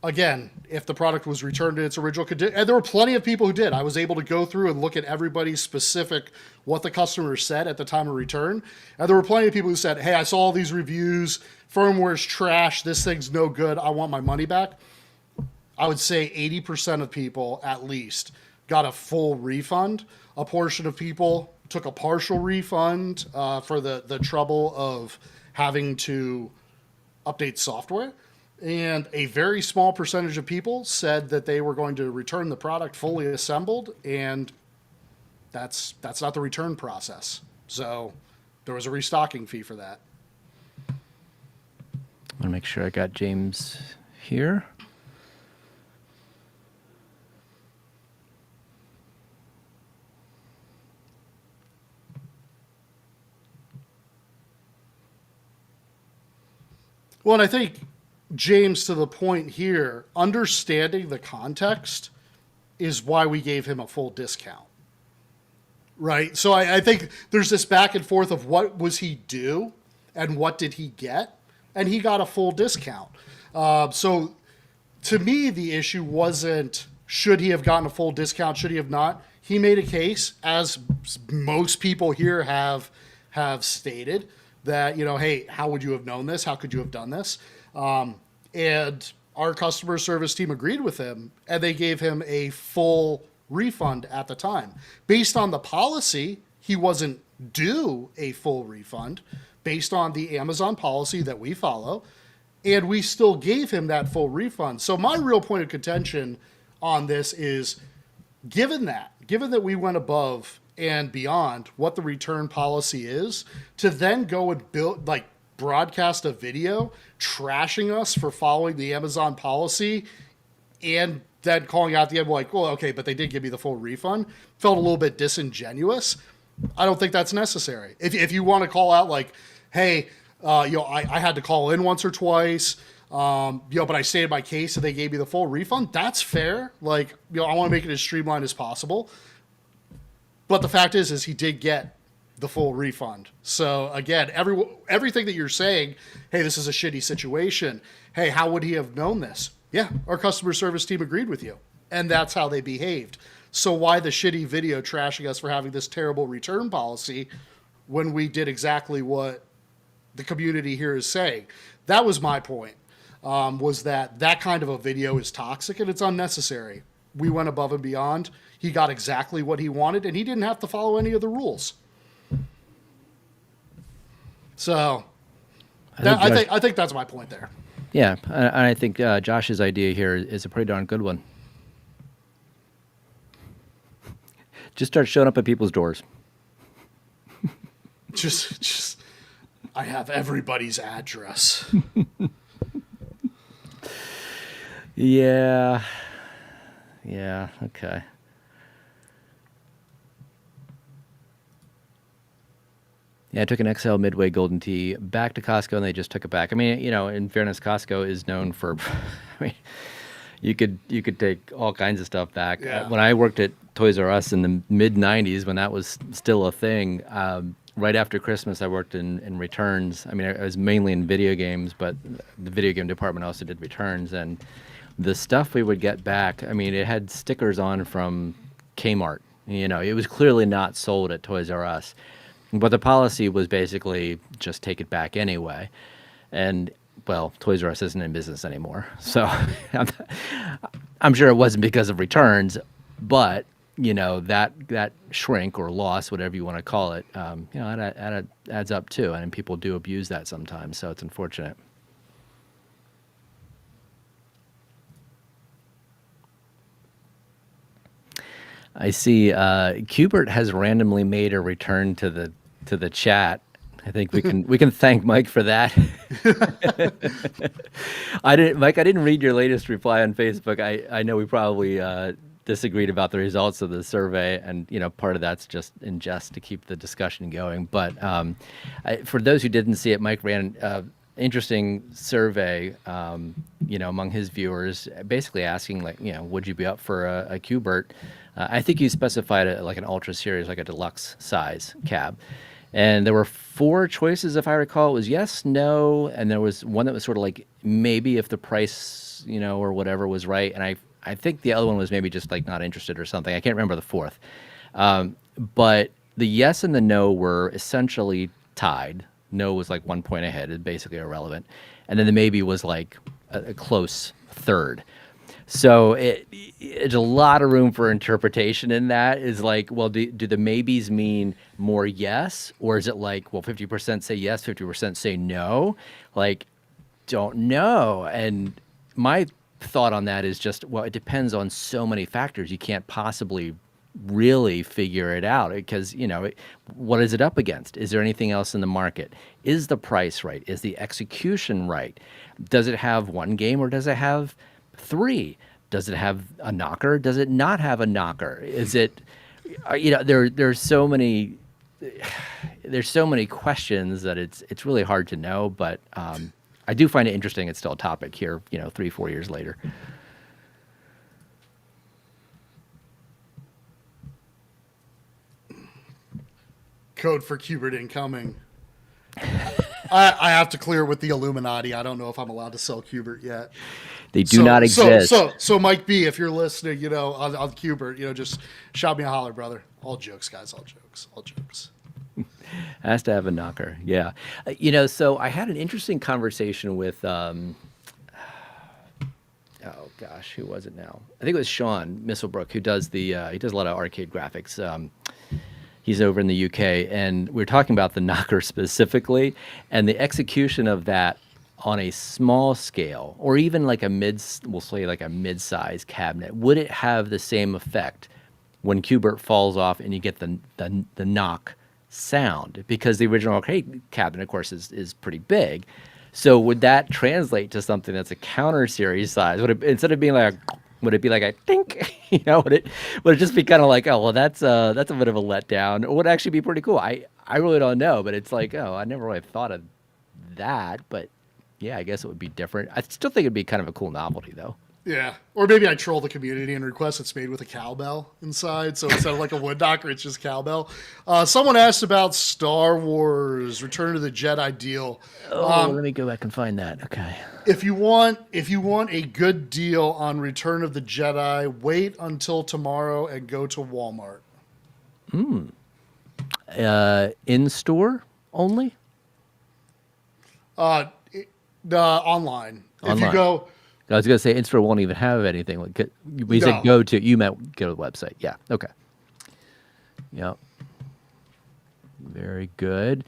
again, if the product was returned in its original condition, and there were plenty of people who did. I was able to go through and look at everybody's specific, what the customer said at the time of return. And there were plenty of people who said, hey, I saw all these reviews, firmware's trash, this thing's no good, I want my money back. I would say 80% of people at least got a full refund. A portion of people took a partial refund for the trouble of having to update software. And a very small percentage of people said that they were going to return the product fully assembled, and that's not the return process. So there was a restocking fee for that. I want to make sure I got James here. Well, and I think, James, to the point here, understanding the context is why we gave him a full discount, right? So I think there's this back and forth of what was he due and what did he get, and he got a full discount. So to me, the issue wasn't should he have gotten a full discount, should he have not. He made a case, as most people here have stated, that, hey, how would you have known this? How could you have done this? And our customer service team agreed with him, and they gave him a full refund at the time. Based on the policy, he wasn't due a full refund based on the Amazon policy that we follow, and we still gave him that full refund. So my real point of contention on this is, given that we went above and beyond what the return policy is, to then go and broadcast a video trashing us for following the Amazon policy and then calling out the end like, well, okay, but they did give me the full refund, felt a little bit disingenuous. I don't think that's necessary. If you want to call out like, hey, I had to call in once or twice, but I stated my case and they gave me the full refund, that's fair. I want to make it as streamlined as possible. But the fact is he did get the full refund. So again, everything that you're saying, hey, this is a shitty situation. Hey, how would he have known this? Yeah, our customer service team agreed with you. And that's how they behaved. So why the shitty video trashing us for having this terrible return policy when we did exactly what the community here is saying? That was my point, was that kind of a video is toxic and it's unnecessary. We went above and beyond. He got exactly what he wanted, and he didn't have to follow any of the rules. So I think that's my point there. Yeah, and I think Josh's idea here is a pretty darn good one. Just start showing up at people's doors. Just I have everybody's address. Yeah, okay. Yeah, I took an XL Midway Golden Tee back to Costco, and they just took it back. I mean, in fairness, Costco is known for, I mean, you could take all kinds of stuff back. Yeah. When I worked at Toys R Us in the mid-'90s, when that was still a thing, right after Christmas, I worked in returns. I mean, I was mainly in video games, but the video game department also did returns. And the stuff we would get back, I mean, it had stickers on from Kmart. It was clearly not sold at Toys R Us. But the policy was basically just take it back anyway. And, well, Toys R Us isn't in business anymore. So I'm sure it wasn't because of returns, but, that shrink or loss, whatever you want to call it, it adds up too. And people do abuse that sometimes, so it's unfortunate. I see Cubert has randomly made a return to the chat. I think we can thank Mike for that. I didn't read your latest reply on Facebook. I know we probably disagreed about the results of the survey, and part of that's just to keep the discussion going. But for those who didn't see it, Mike ran interesting survey, among his viewers, basically asking like, would you be up for a Qbert? I think you specified it like an Ultra Series, like a deluxe size cab. And there were 4 choices, if I recall. It was yes, no, and there was one that was sort of like maybe if the price, or whatever was right. And I think the other one was maybe just like not interested or something. I can't remember the 4th. But the yes and the no were essentially tied. No was like 1 point ahead, it's basically irrelevant. And then the maybe was like a close third. So it's a lot of room for interpretation in that. Is like, well, do the maybes mean more yes? Or is it like, well, 50% say yes, 50% say no? Like, don't know. And my thought on that is just, well, it depends on so many factors. You can't possibly really figure it out because, what is it up against? Is there anything else in the market? Is the price right? Is the execution right? Does it have one game or does it have 3? Does it have a knocker? Does it not have a knocker? Is it, there's so many questions that it's really hard to know, but I do find it interesting. It's still a topic here, 3-4 years later. Code for Qbert incoming. I have to clear with the Illuminati. I don't know if I'm allowed to sell Qbert yet. They do not exist. So Mike B, if you're listening, on Qbert, just shout me a holler, brother. All jokes, guys. All jokes. Has to have a knocker. Yeah. So I had an interesting conversation with, oh gosh, who was it now? I think it was Sean Misselbrook, who does he does a lot of arcade graphics. He's over in the UK, and we were talking about the knocker specifically, and the execution of that on a small scale, or even like we'll say like a mid-size cabinet. Would it have the same effect when Qbert falls off and you get the knock sound? Because the original arcade cabinet, of course, is pretty big. So would that translate to something that's a counter series size? Instead of being like would it be like a think? Would it just be kind of like, oh well, that's a bit of a letdown? Or would it actually be pretty cool? I really don't know, but it's like, oh, I never really thought of that. But yeah, I guess it would be different. I still think it'd be kind of a cool novelty though. Yeah, or maybe I troll the community and request it's made with a cowbell inside. So instead of like a wood knocker, it's just cowbell. Someone asked about Star Wars Return of the Jedi deal. Let me go back and find that. Okay. If you want a good deal on Return of the Jedi, wait until tomorrow and go to Walmart. In store only? Online. If you go. I was going to say in-store won't even have anything. We said go to, you meant go to the website. Yeah, okay. Yep. Very good.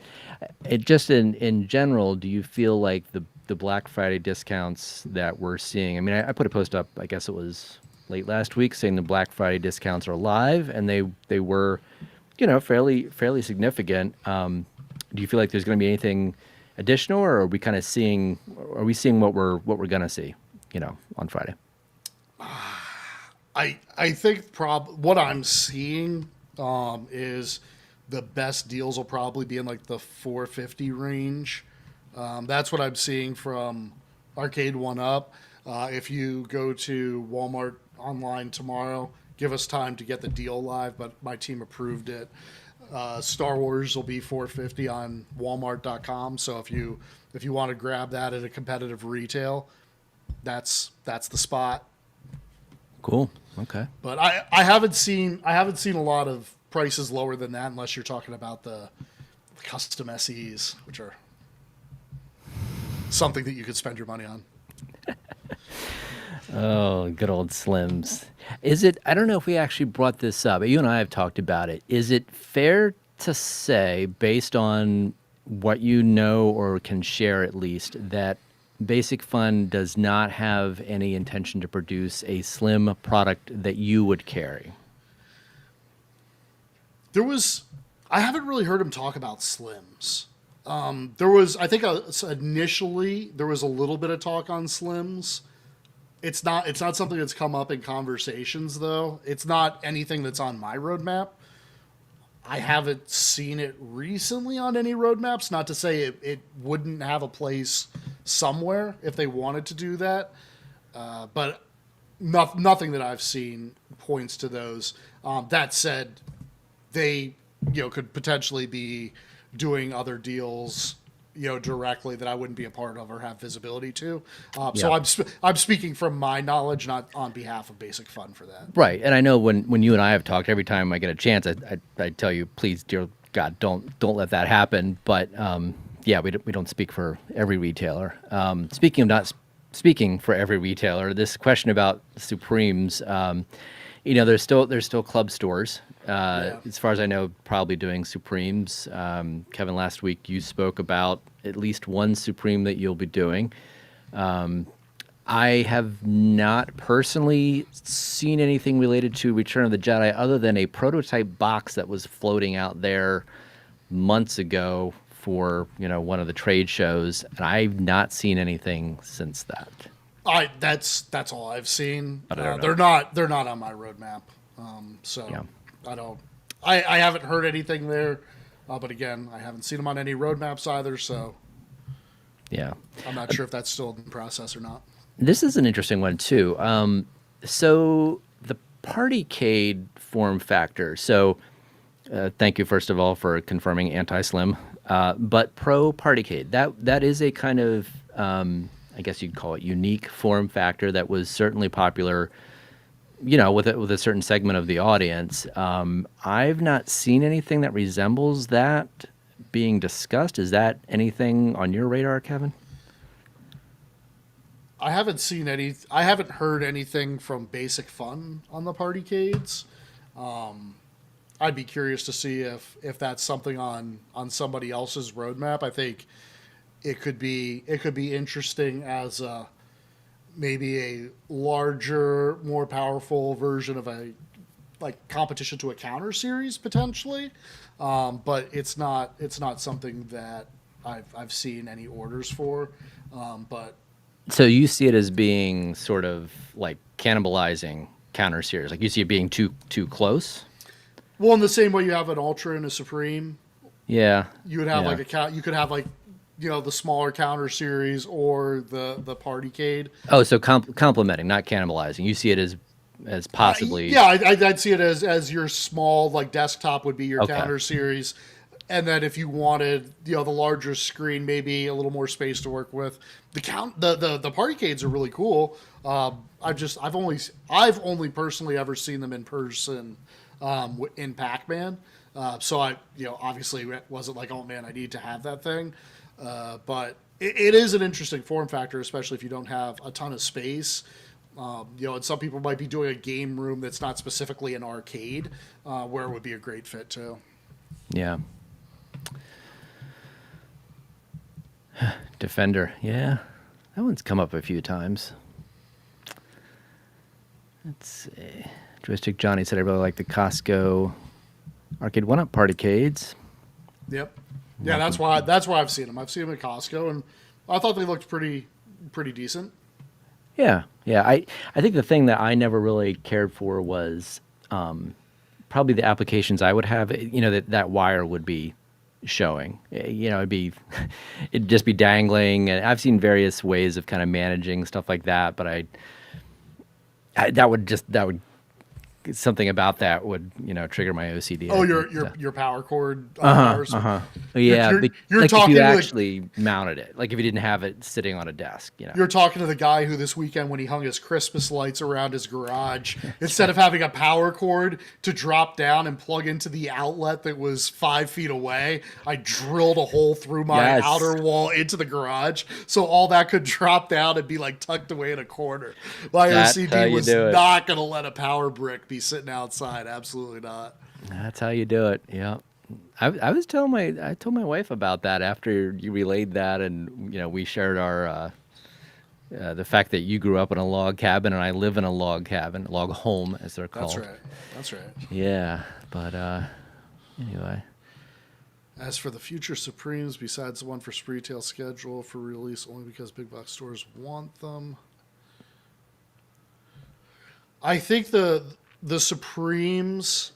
Just in general, do you feel like the Black Friday discounts that we're seeing? I mean, I put a post up, I guess it was late last week, saying the Black Friday discounts are live, and they were, fairly significant. Do you feel like there's going to be anything additional, or are we kind of seeing what we're going to see? On Friday. I think what I'm seeing is the best deals will probably be in like the $450 range. That's what I'm seeing from Arcade 1UP. If you go to Walmart online tomorrow, give us time to get the deal live, but my team approved it. Star Wars will be $450 on Walmart.com. So if you want to grab that at a competitive retail, that's the spot. Cool. Okay. But I haven't seen a lot of prices lower than that, unless you're talking about the custom SEs, which are something that you could spend your money on. Oh, good old Slims. I don't know if we actually brought this up, but you and I have talked about it. Is it fair to say, based on what you know or can share at least, that Basic Fun does not have any intention to produce a slim product that you would carry? I haven't really heard him talk about slims. I think initially there was a little bit of talk on slims. It's not something that's come up in conversations though. It's not anything that's on my roadmap. I haven't seen it recently on any roadmaps. Not to say it wouldn't have a place somewhere if they wanted to do that, but nothing that I've seen points to those. That said, they could potentially be doing other deals directly that I wouldn't be a part of or have visibility to. So I'm speaking from my knowledge, not on behalf of Basic Fun for that. Right. And I know when you and I have talked, every time I get a chance, I tell you, please, dear God, don't let that happen. But we don't speak for every retailer. Speaking of not speaking for every retailer, this question about Supremes, there's still club stores. As far as I know, probably doing Supremes. Kevin, last week you spoke about at least one Supreme that you'll be doing. I have not personally seen anything related to Return of the Jedi other than a prototype box that was floating out there months ago for one of the trade shows, and I've not seen anything since that. That's all I've seen. They're not on my roadmap. I haven't heard anything there. But again, I haven't seen them on any roadmaps either. So yeah, I'm not sure if that's still in process or not. This is an interesting one too. So the Partycade form factor. So thank you first of all for confirming anti-slim. But Pro Partycade, that is a kind of I guess you'd call it unique form factor that was certainly popular, with a certain segment of the audience. I've not seen anything that resembles that being discussed. Is that anything on your radar, Kevin? I haven't heard anything from Basic Fun on the Partycades. I'd be curious to see if that's something on somebody else's roadmap. I think it could be interesting as maybe a larger, more powerful version of a competition to a counter series potentially, but it's not something that I've seen any orders for. But so you see it as being sort of like cannibalizing counter series, like you see it being too close. Well, in the same way you have an Ultra and a Supreme. Yeah. You would have you could have the smaller counter series or the Partycade. Oh, so complementing, not cannibalizing. You see it as possibly. I'd see it as your small desktop would be your counter series, and then if you wanted the larger screen, maybe a little more space to work with. The Partycades are really cool. I've only personally ever seen them in person in Pac-Man. So I obviously wasn't like, oh man, I need to have that thing. But it is an interesting form factor, especially if you don't have a ton of space. And some people might be doing a game room that's not specifically an arcade, where it would be a great fit too. Yeah. Defender, yeah, that one's come up a few times. Let's see. Joystick Johnny said I really like the Costco arcade one-up Partycades. Yep. Yeah, that's why I've seen them. I've seen them at Costco, and I thought they looked pretty decent. Yeah. I think the thing that I never really cared for was probably the applications I would have. That wire would be showing. It'd just be dangling, and I've seen various ways of kind of managing stuff like that. But that would. Something about that would, trigger my OCD. Oh, your power cord. Yeah, you're talking if you actually mounted it, like if you didn't have it sitting on a desk. You're talking to the guy who this weekend, when he hung his Christmas lights around his garage, instead of having a power cord to drop down and plug into the outlet that was 5 feet away, I drilled a hole through my outer wall into the garage, so all that could drop down and be tucked away in a corner. My OCD was not going to let a power brick be sitting outside. Absolutely not. That's how you do it. Yeah. I told my wife about that after you relayed that, and we shared our the fact that you grew up in a log cabin and I live in a log cabin, log home as they're called. That's right. Yeah, but anyway. As for the future Supremes, besides the one for Spreetail schedule for release only because big box stores want them, I think the Supremes,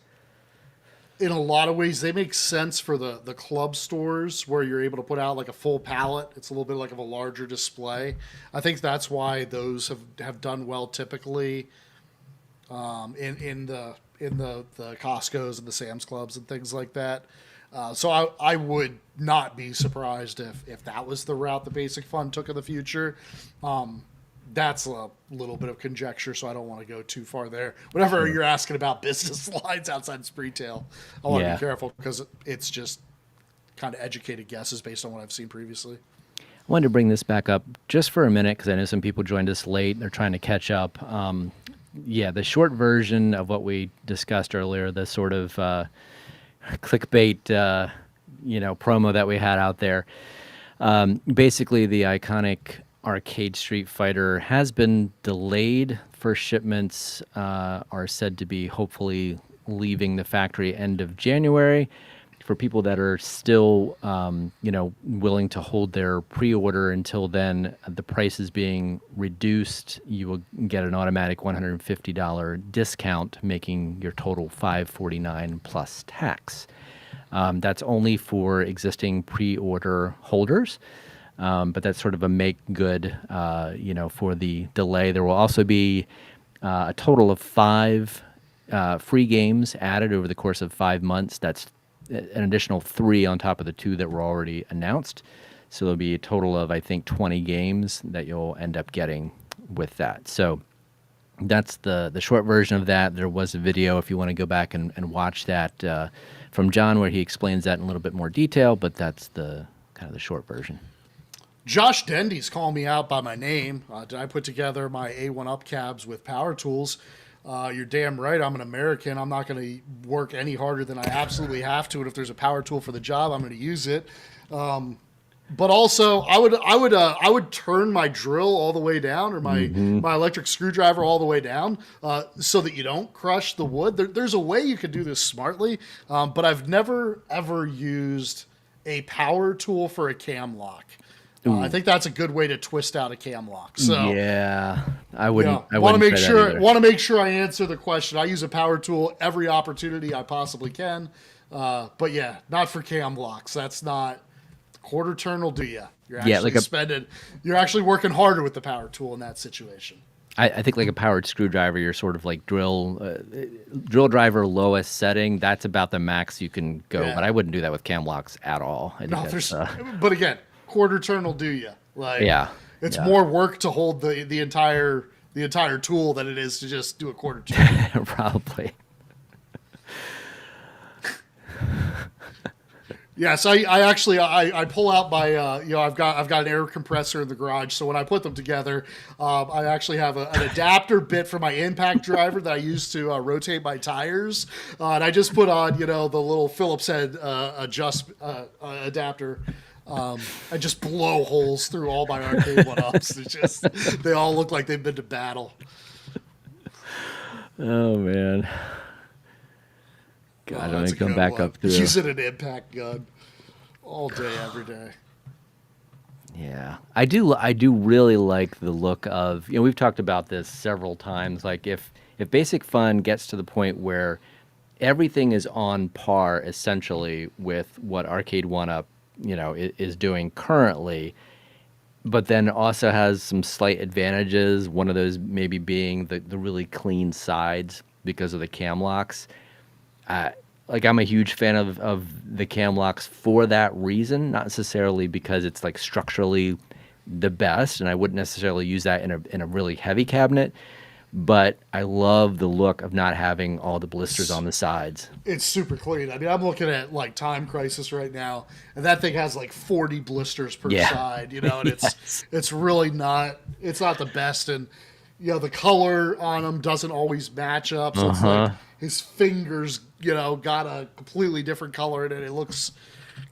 in a lot of ways, they make sense for the club stores where you're able to put out like a full pallet. It's a little bit like of a larger display. I think that's why those have done well typically in the Costco's and the Sam's Clubs and things like that. So I would not be surprised if that was the route the Basic Fun took in the future. That's a little bit of conjecture, so I don't want to go too far there. Whenever you're asking about business lines outside Spreetail, I want to be careful because it's just kind of educated guesses based on what I've seen previously. I wanted to bring this back up just for a minute because I know some people joined us late. They're trying to catch up. The short version of what we discussed earlier, the sort of clickbait, promo that we had out there. Basically, the iconic arcade Street Fighter has been delayed. First shipments are said to be hopefully leaving the factory end of January. For people that are still, willing to hold their pre-order until then, the price is being reduced. You will get an automatic $150 discount, making your total $549 plus tax. That's only for existing pre-order holders. But that's sort of a make good, for the delay. There will also be a total of 5 free games added over the course of 5 months. That's an additional 3 on top of the 2 that were already announced. So there'll be a total of, I think, 20 games that you'll end up getting with that. So that's the short version of that. There was a video, if you want to go back and watch that, from John, where he explains that in a little bit more detail, but that's the kind of the short version. Josh Dendy's calling me out by my name. Did I put together my A1 up cabs with power tools? You're damn right. I'm an American. I'm not going to work any harder than I absolutely have to. And if there's a power tool for the job, I'm going to use it. But also, I would turn my drill all the way down, or my electric screwdriver all the way down, so that you don't crush the wood. There's a way you could do this smartly, but I've never ever used a power tool for a cam lock. I think that's a good way to twist out a cam lock. So yeah, I wouldn't. I want to make sure I answer the question. I use a power tool every opportunity I possibly can, but yeah, not for cam locks. That's not quarter turn will do you. You're actually You're actually working harder with the power tool in that situation. I think like a powered screwdriver, you're sort of like drill driver lowest setting. That's about the max you can go. Yeah. But I wouldn't do that with cam locks at all. But again, quarter turn will do you. It's more work to hold the entire tool than it is to just do a quarter turn. Probably. Yes, I pull out my I've got an air compressor in the garage, so when I put them together, I actually have an adapter bit for my impact driver that I use to rotate my tires, and I just put on the little Phillips head adapter. I just blow holes through all my arcade one-ups. They all look like they've been to battle. Oh man. God, I'm gonna come back up through. Using an impact gun all day, every day. Yeah, I do really like the look of. We've talked about this several times. Like if Basic Fun gets to the point where everything is on par essentially with what Arcade One Up, is doing currently, but then also has some slight advantages. One of those maybe being the really clean sides because of the cam locks. I'm a huge fan of the cam locks for that reason, not necessarily because it's like structurally the best, and I wouldn't necessarily use that in a really heavy cabinet, but I love the look of not having all the blisters on the sides. It's super clean. I mean, I'm looking at like Time Crisis right now, and that thing has like 40 blisters per side, and it's really not the best, and the color on them doesn't always match up, so it's like his fingers, got a completely different color in it. It looks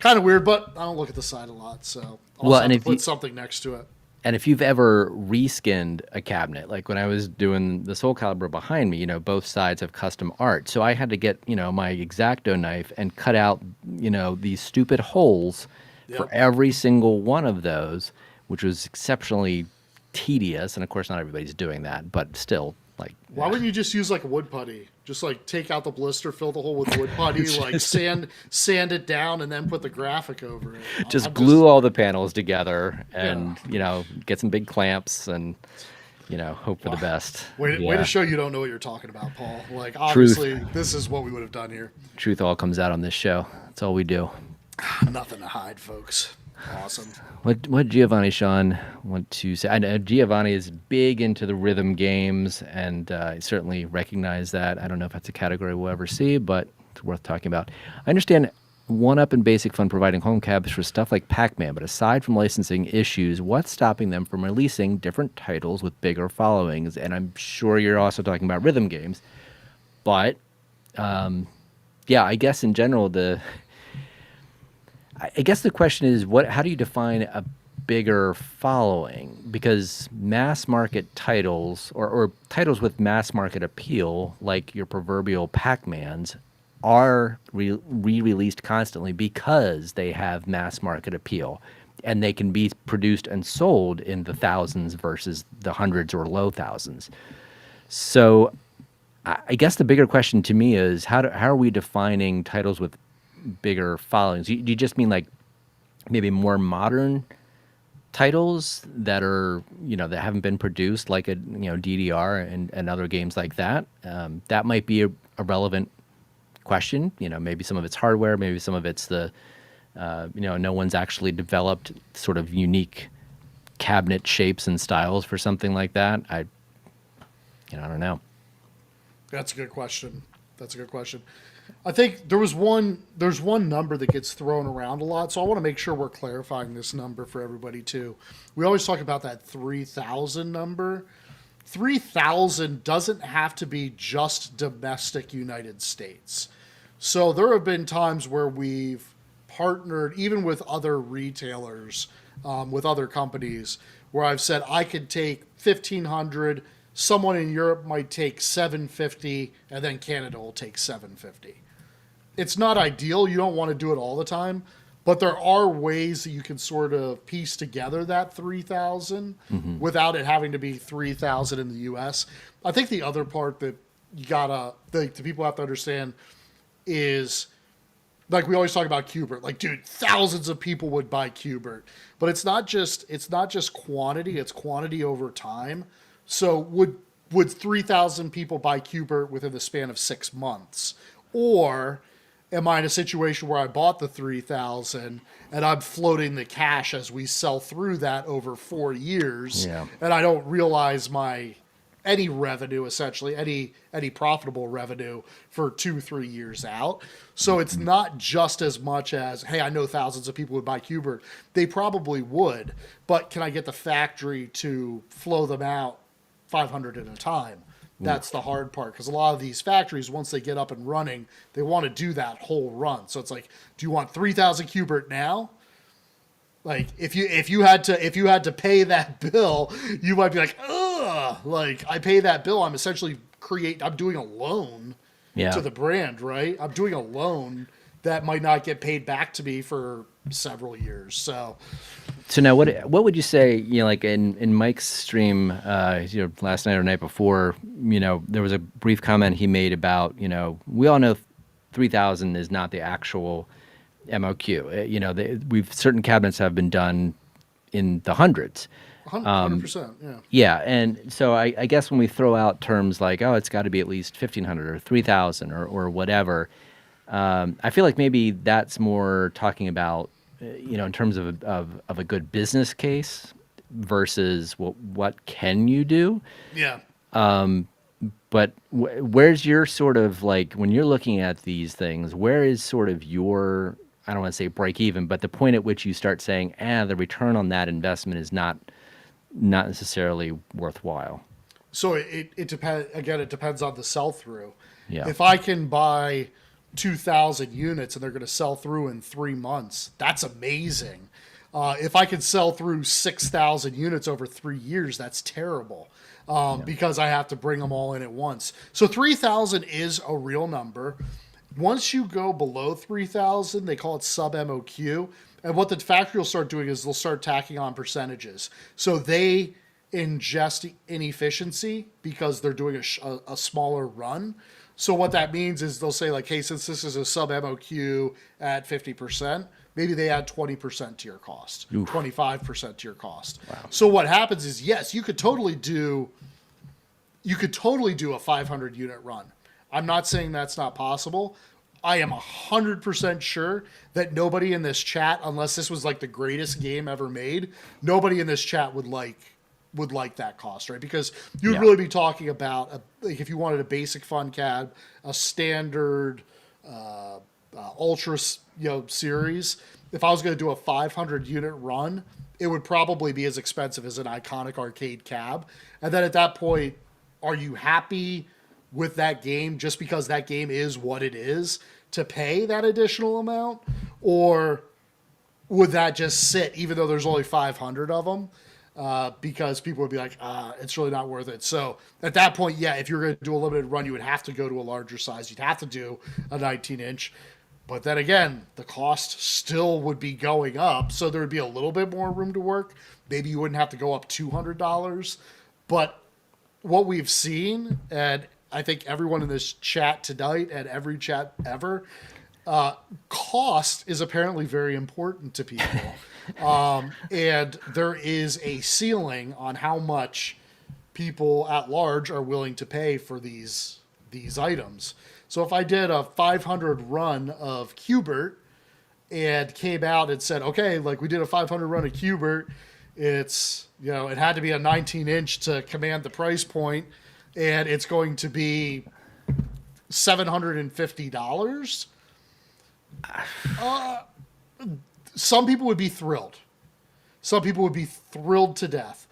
kind of weird, but I don't look at the side a lot, so I'll have to put something next to it. And if you've ever reskinned a cabinet, like when I was doing the Soul Calibur behind me, both sides have custom art. So I had to get, my X-Acto knife and cut out, these stupid holes for every single one of those, which was exceptionally tedious. And of course, not everybody's doing that, but still Like, why wouldn't you just use like wood putty? Just like take out the blister, fill the hole with wood putty, like sand it down, and then put the graphic over it. just glue all the panels together and, Yeah. get some big clamps and, hope for the best. Way to show you don't know what you're talking about, Paul. Like, Truth. obviously, this is what we would have done here. Truth all comes out on this show. That's all we do. Nothing to hide, folks. Awesome. What Giovanni Sean want to say? I know Giovanni is big into the rhythm games, and I certainly recognize that. I don't know if that's a category we'll ever see, but it's worth talking about. I understand One-Up and Basic Fun providing home cabs for stuff like Pac-Man, but aside from licensing issues, what's stopping them from releasing different titles with bigger followings? And I'm sure you're also talking about rhythm games, but yeah, I guess in general I guess the question is, how do you define a bigger following? Because mass market titles or titles with mass market appeal, like your proverbial Pac-Mans, are re-released constantly because they have mass market appeal, and they can be produced and sold in the thousands versus the hundreds or low thousands. So I guess the bigger question to me is, how are we defining titles with bigger followings? Do you just mean like maybe more modern titles that are, that haven't been produced, like a DDR and other games like that? That might be a relevant question. Maybe some of it's hardware, maybe some of it's the no one's actually developed sort of unique cabinet shapes and styles for something like that. I don't know. That's a good question. I think there's one number that gets thrown around a lot, so I want to make sure we're clarifying this number for everybody too. We always talk about that 3,000 number. 3,000 doesn't have to be just domestic United States. So there have been times where we've partnered even with other retailers, with other companies, where I've said I could take 1,500, someone in Europe might take 750, and then Canada will take 750. It's not ideal. You don't want to do it all the time, but there are ways that you can sort of piece together that 3,000 without it having to be 3,000 in the U.S. I think the other part that the people have to understand is, like we always talk about Qbert. Like, dude, thousands of people would buy Qbert, but it's not just quantity. It's quantity over time. So would 3,000 people buy Qbert within the span of 6 months? Or am I in a situation where I bought the 3,000 and I'm floating the cash as we sell through that over 4 years, and I don't realize any revenue, essentially, any profitable revenue for 2-3 years out? So it's not just as much as, hey, I know thousands of people would buy Qbert. They probably would, but can I get the factory to flow them out 500 at a time? That's the hard part, because a lot of these factories, once they get up and running, they want to do that whole run. So it's like, do you want 3,000 Qbert now? Like, if you had to pay that bill, you might be like, ugh, like, I pay that bill, I'm essentially I'm doing a loan to the brand, right? I'm doing a loan that might not get paid back to me for several years. So now what would you say, like in Mike's stream, last night or night before, there was a brief comment he made about, we all know 3,000 is not the actual MOQ. Certain cabinets have been done in the hundreds. 100%, yeah. Yeah, and so I guess when we throw out terms like, oh, it's got to be at least 1,500 or 3,000 or whatever, I feel like maybe that's more talking about, in terms of a good business case versus what can you do? Yeah. But where's your sort of, like, when you're looking at these things, where is sort of your, I don't want to say break even, but the point at which you start saying, the return on that investment is not necessarily worthwhile? So it depends. Again, it depends on the sell through. Yeah. If I can buy 2,000 units and they're going to sell through in 3 months, that's amazing. If I can sell through 6,000 units over 3 years, that's terrible, because I have to bring them all in at once. So 3,000 is a real number. Once you go below 3,000, they call it sub MOQ. And what the factory will start doing is they'll start tacking on percentages. So they ingest inefficiency because they're doing a smaller run. So what that means is they'll say like, hey, since this is a sub MOQ at 50%, maybe they add 20% to your cost, 25% to your cost. Wow. So what happens is, yes, you could totally do a 500 unit run. I'm not saying that's not possible. I am 100% sure that nobody in this chat, unless this was like the greatest game ever made, nobody in this chat would like that cost, right? Because you would really be talking about like if you wanted a basic fun cab, a standard ultra series. If I was going to do a 500 unit run, it would probably be as expensive as an iconic arcade cab. And then at that point, are you happy with that game just because that game is what it is to pay that additional amount? Or would that just sit even though there's only 500 of them? Because people would be like, it's really not worth it. So at that point, yeah, if you're going to do a limited run, you would have to go to a larger size. You'd have to do a 19-inch. But then again, the cost still would be going up. So there would be a little bit more room to work. Maybe you wouldn't have to go up $200. But what we've seen, and I think everyone in this chat tonight and every chat ever, cost is apparently very important to people. And there is a ceiling on how much people at large are willing to pay for these items. So if I did a 500 run of Qbert and came out and said, okay, like we did a 500 run of Qbert, it's, it had to be a 19-inch to command the price point, and it's going to be $750. Some people would be thrilled. Some people would be thrilled to death.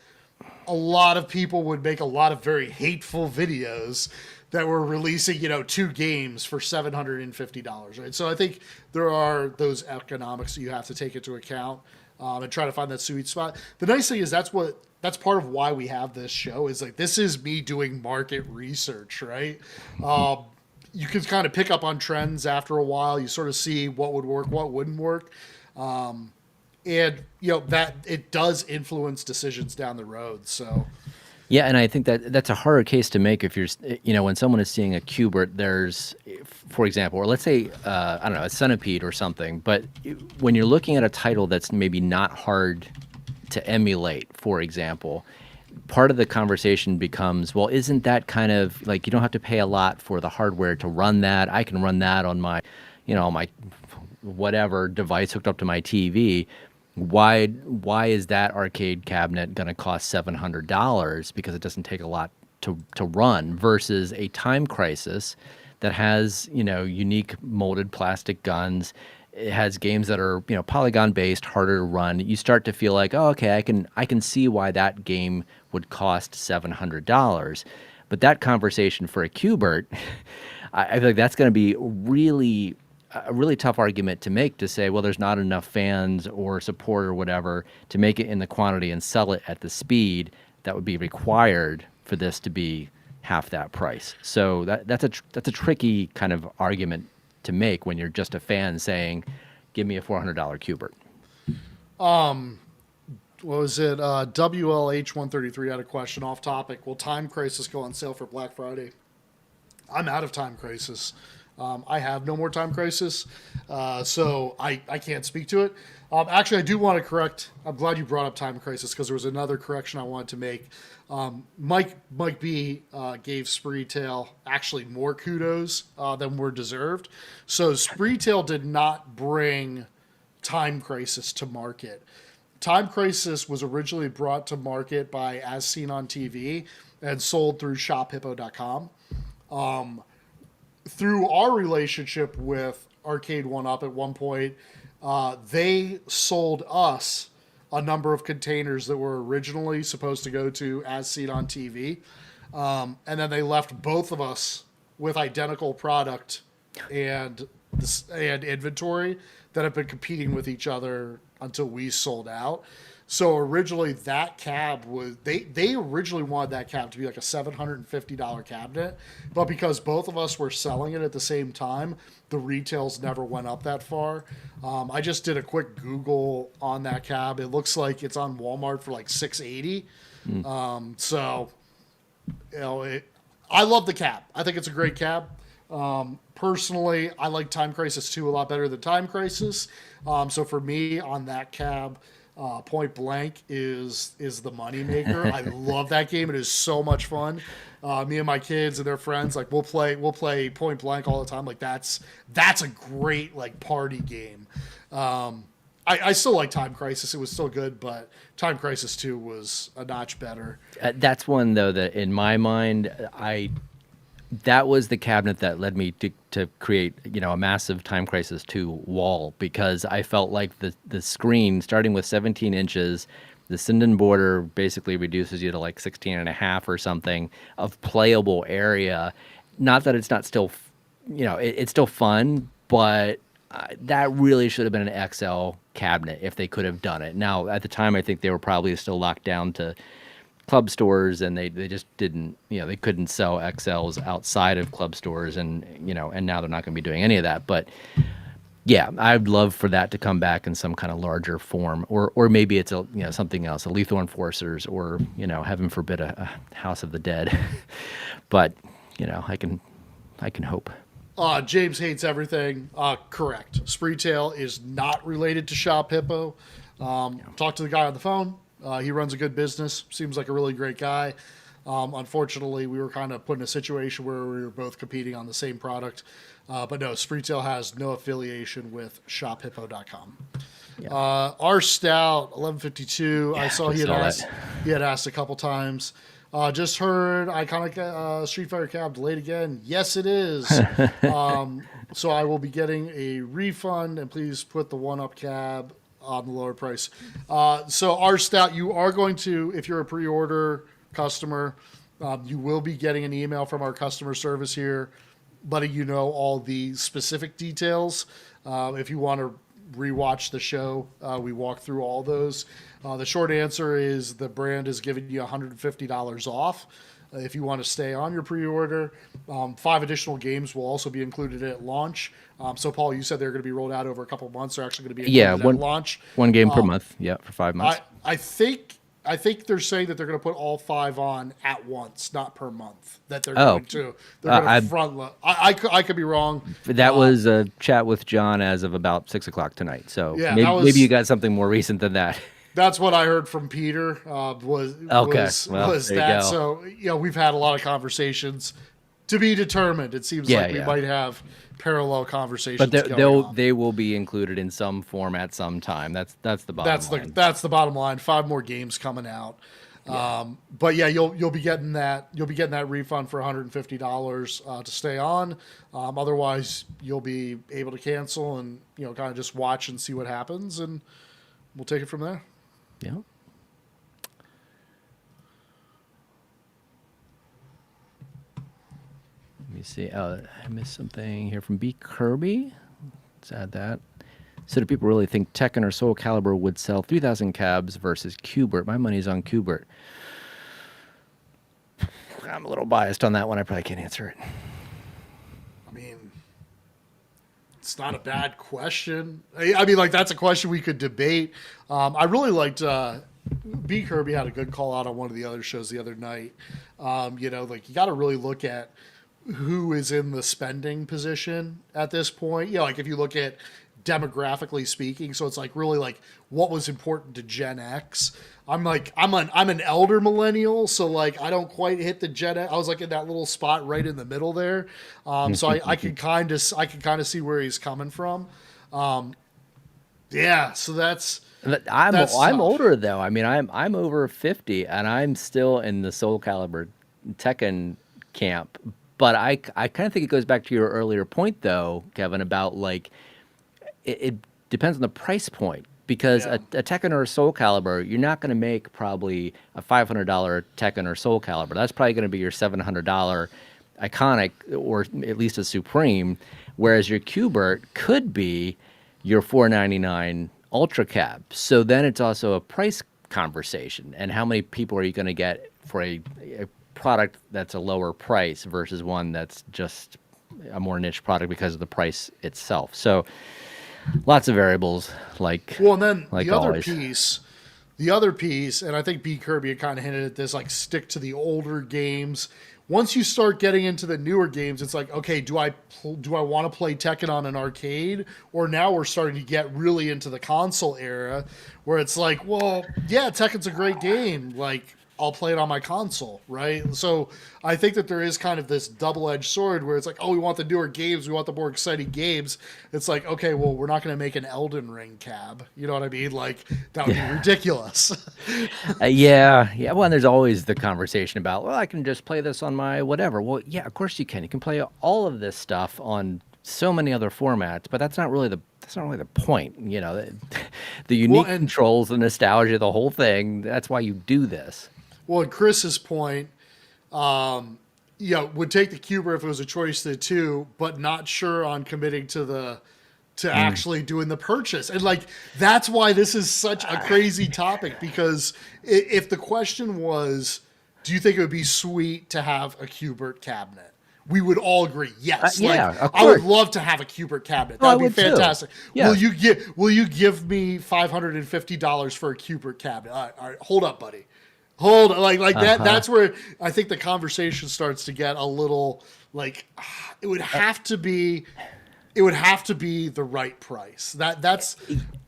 A lot of people would make a lot of very hateful videos that were releasing, 2 games for $750, right? So I think there are those economics that you have to take into account and try to find that sweet spot. The nice thing is that's part of why we have this show is like, this is me doing market research, right? You can kind of pick up on trends after a while. You sort of see what would work, what wouldn't work. And that it does influence decisions down the road. So, yeah, and I think that's a harder case to make if you're, when someone is seeing a Qbert, there's, for example, or let's say, I don't know, a Centipede or something. But when you're looking at a title that's maybe not hard to emulate, for example, part of the conversation becomes, well, isn't that kind of like you don't have to pay a lot for the hardware to run that? I can run that on my, my whatever device hooked up to my TV. Why is that arcade cabinet going to cost $700 because it doesn't take a lot to run versus a Time Crisis that has, unique molded plastic guns. It has games that are, polygon based, harder to run. You start to feel like, oh, okay, I can see why that game would cost $700. But that conversation for a Qbert, I feel like that's going to be a really tough argument to make, to say, well, there's not enough fans or support or whatever to make it in the quantity and sell it at the speed that would be required for this to be half that price. So that's a tricky kind of argument to make when you're just a fan saying, give me a $400 Qbert. What was it? WLH133 had a question off topic. Will Time Crisis go on sale for Black Friday? I'm out of Time Crisis. I have no more Time Crisis, so I can't speak to it. Actually, I do want to correct. I'm glad you brought up Time Crisis because there was another correction I wanted to make. Mike B gave Spreetail actually more kudos than were deserved. So Spreetail did not bring Time Crisis to market. Time Crisis was originally brought to market by As Seen on TV and sold through shophippo.com. Through our relationship with Arcade 1-Up at one point, they sold us a number of containers that were originally supposed to go to As Seen on TV. And then they left both of us with identical product and inventory that have been competing with each other until we sold out. So originally that cab was, they originally wanted that cab to be like a $750 cabinet, but because both of us were selling it at the same time, the retails never went up that far. I just did a quick Google on that cab. It looks like it's on Walmart for like $680. So, I love the cab. I think it's a great cab. Personally, I like Time Crisis 2 a lot better than Time Crisis. So for me, on that cab, Point Blank is the moneymaker. I love that game. It is so much fun. Me and my kids and their friends, like we'll play Point Blank all the time. Like that's a great like party game. I still like Time Crisis. It was still good, but Time Crisis 2 was a notch better. That's one though that in my mind, that was the cabinet that led me to create, a massive Time Crisis 2 wall, because I felt like the screen, starting with 17 inches, the Sinden border basically reduces you to like 16 and a half or something of playable area. Not that it's not still, it's still fun, but that really should have been an XL cabinet if they could have done it. Now, at the time, I think they were probably still locked down to club stores, and they just didn't, they couldn't sell XLs outside of club stores, and and now they're not going to be doing any of that. But yeah, I'd love for that to come back in some kind of larger form, or maybe it's something else, a Lethal Enforcers, or heaven forbid a House of the Dead. But I can hope. James hates everything. Correct. Spreetail is not related to Shop Hippo. Talk to the guy on the phone. He runs a good business. Seems like a really great guy. Unfortunately, we were kind of put in a situation where we were both competing on the same product. But no, Spreetail has no affiliation with shophippo.com. Yeah. Our Stout 1152. I saw he had asked a couple times. Just heard Iconic Street Fighter cab delayed again. Yes, it is. So I will be getting a refund, and please put the one-up cab on the lower price. So our Stout, you are going to, if you're a pre-order customer, you will be getting an email from our customer service here letting you know all the specific details. If you want to rewatch the show, we walk through all those. The short answer is the brand is giving you $150 off. If you want to stay on your pre-order, 5 additional games will also be included at launch. So, Paul, you said they're going to be rolled out over a couple of months. They're actually going to be included at launch. One game per month, for 5 months. I think they're saying that they're going to put all 5 on at once, not per month. That they're going to. They're going to front load. I could be wrong. That was a chat with John as of about 6 o'clock tonight. So maybe you got something more recent than that. That's what I heard from Peter. Was that? So we've had a lot of conversations. To be determined. It seems like we might have parallel conversations. But they will be included in some form at some time. That's the bottom line. That's the bottom line. 5 more games coming out. Yeah. But yeah, you'll be getting that. You'll be getting that refund for $150 to stay on. Otherwise, you'll be able to cancel and kind of just watch and see what happens, and we'll take it from there. Yeah. Let me see. I missed something here from B. Kirby. Let's add that. So do people really think Tekken or Soul Calibur would sell 3,000 cabs versus Qbert? My money's on Qbert. I'm a little biased on that one. I probably can't answer it. I mean, it's not a bad question. I mean, like, that's a question we could debate. I really liked B. Kirby had a good call out on one of the other shows the other night. You got to really look at who is in the spending position at this point. Like if you look at demographically speaking, so it's like really like what was important to Gen X. I'm an elder millennial, so like I don't quite hit the Gen X. I was like in that little spot right in the middle there. So I can kind of see where he's coming from. Yeah, so that's I'm older though. I mean, I'm over 50 and I'm still in the Soul Calibur Tekken camp. But I kind of think it goes back to your earlier point, though, Kevin, about like it depends on the price point. Because a Tekken or a Soul Calibur, you're not going to make probably a $500 Tekken or Soul Calibur. That's probably going to be your $700 Iconic, or at least a Supreme. Whereas your Qbert could be your $499 Ultra Cab. So then it's also a price conversation. And how many people are you going to get for a product that's a lower price versus one that's just a more niche product because of the price itself. So lots of variables, and then the other piece, the other piece, and I think B. Kirby had kind of hinted at this, like stick to the older games. Once you start getting into the newer games, it's like, okay, do I want to play Tekken on an arcade, or now we're starting to get really into the console era, where it's like, well, yeah, Tekken's a great game, like I'll play it on my console, right? So I think that there is kind of this double-edged sword where it's like, oh, we want the newer games, we want the more exciting games. It's like, okay, well, we're not going to make an Elden Ring cab. You know what I mean? Like, that would be ridiculous. Yeah. Well, and there's always the conversation about, well, I can just play this on my whatever. Well, yeah, of course you can. You can play all of this stuff on so many other formats, but that's not really the point. You know, the unique controls, the nostalgia, the whole thing. That's why you do this. Well, at Chris's point, would take the Cuber if it was a choice of the two, but not sure on committing to actually doing the purchase. And like, that's why this is such a crazy topic, because if the question was, do you think it would be sweet to have a Qbert cabinet? We would all agree, yes. I would love to have a Qbert cabinet. That would be fantastic. Yeah. Will you give me $550 for a Qbert cabinet? All right, hold up, buddy. Hold like that. That's where I think the conversation starts to get a little like it would have to be the right price. That's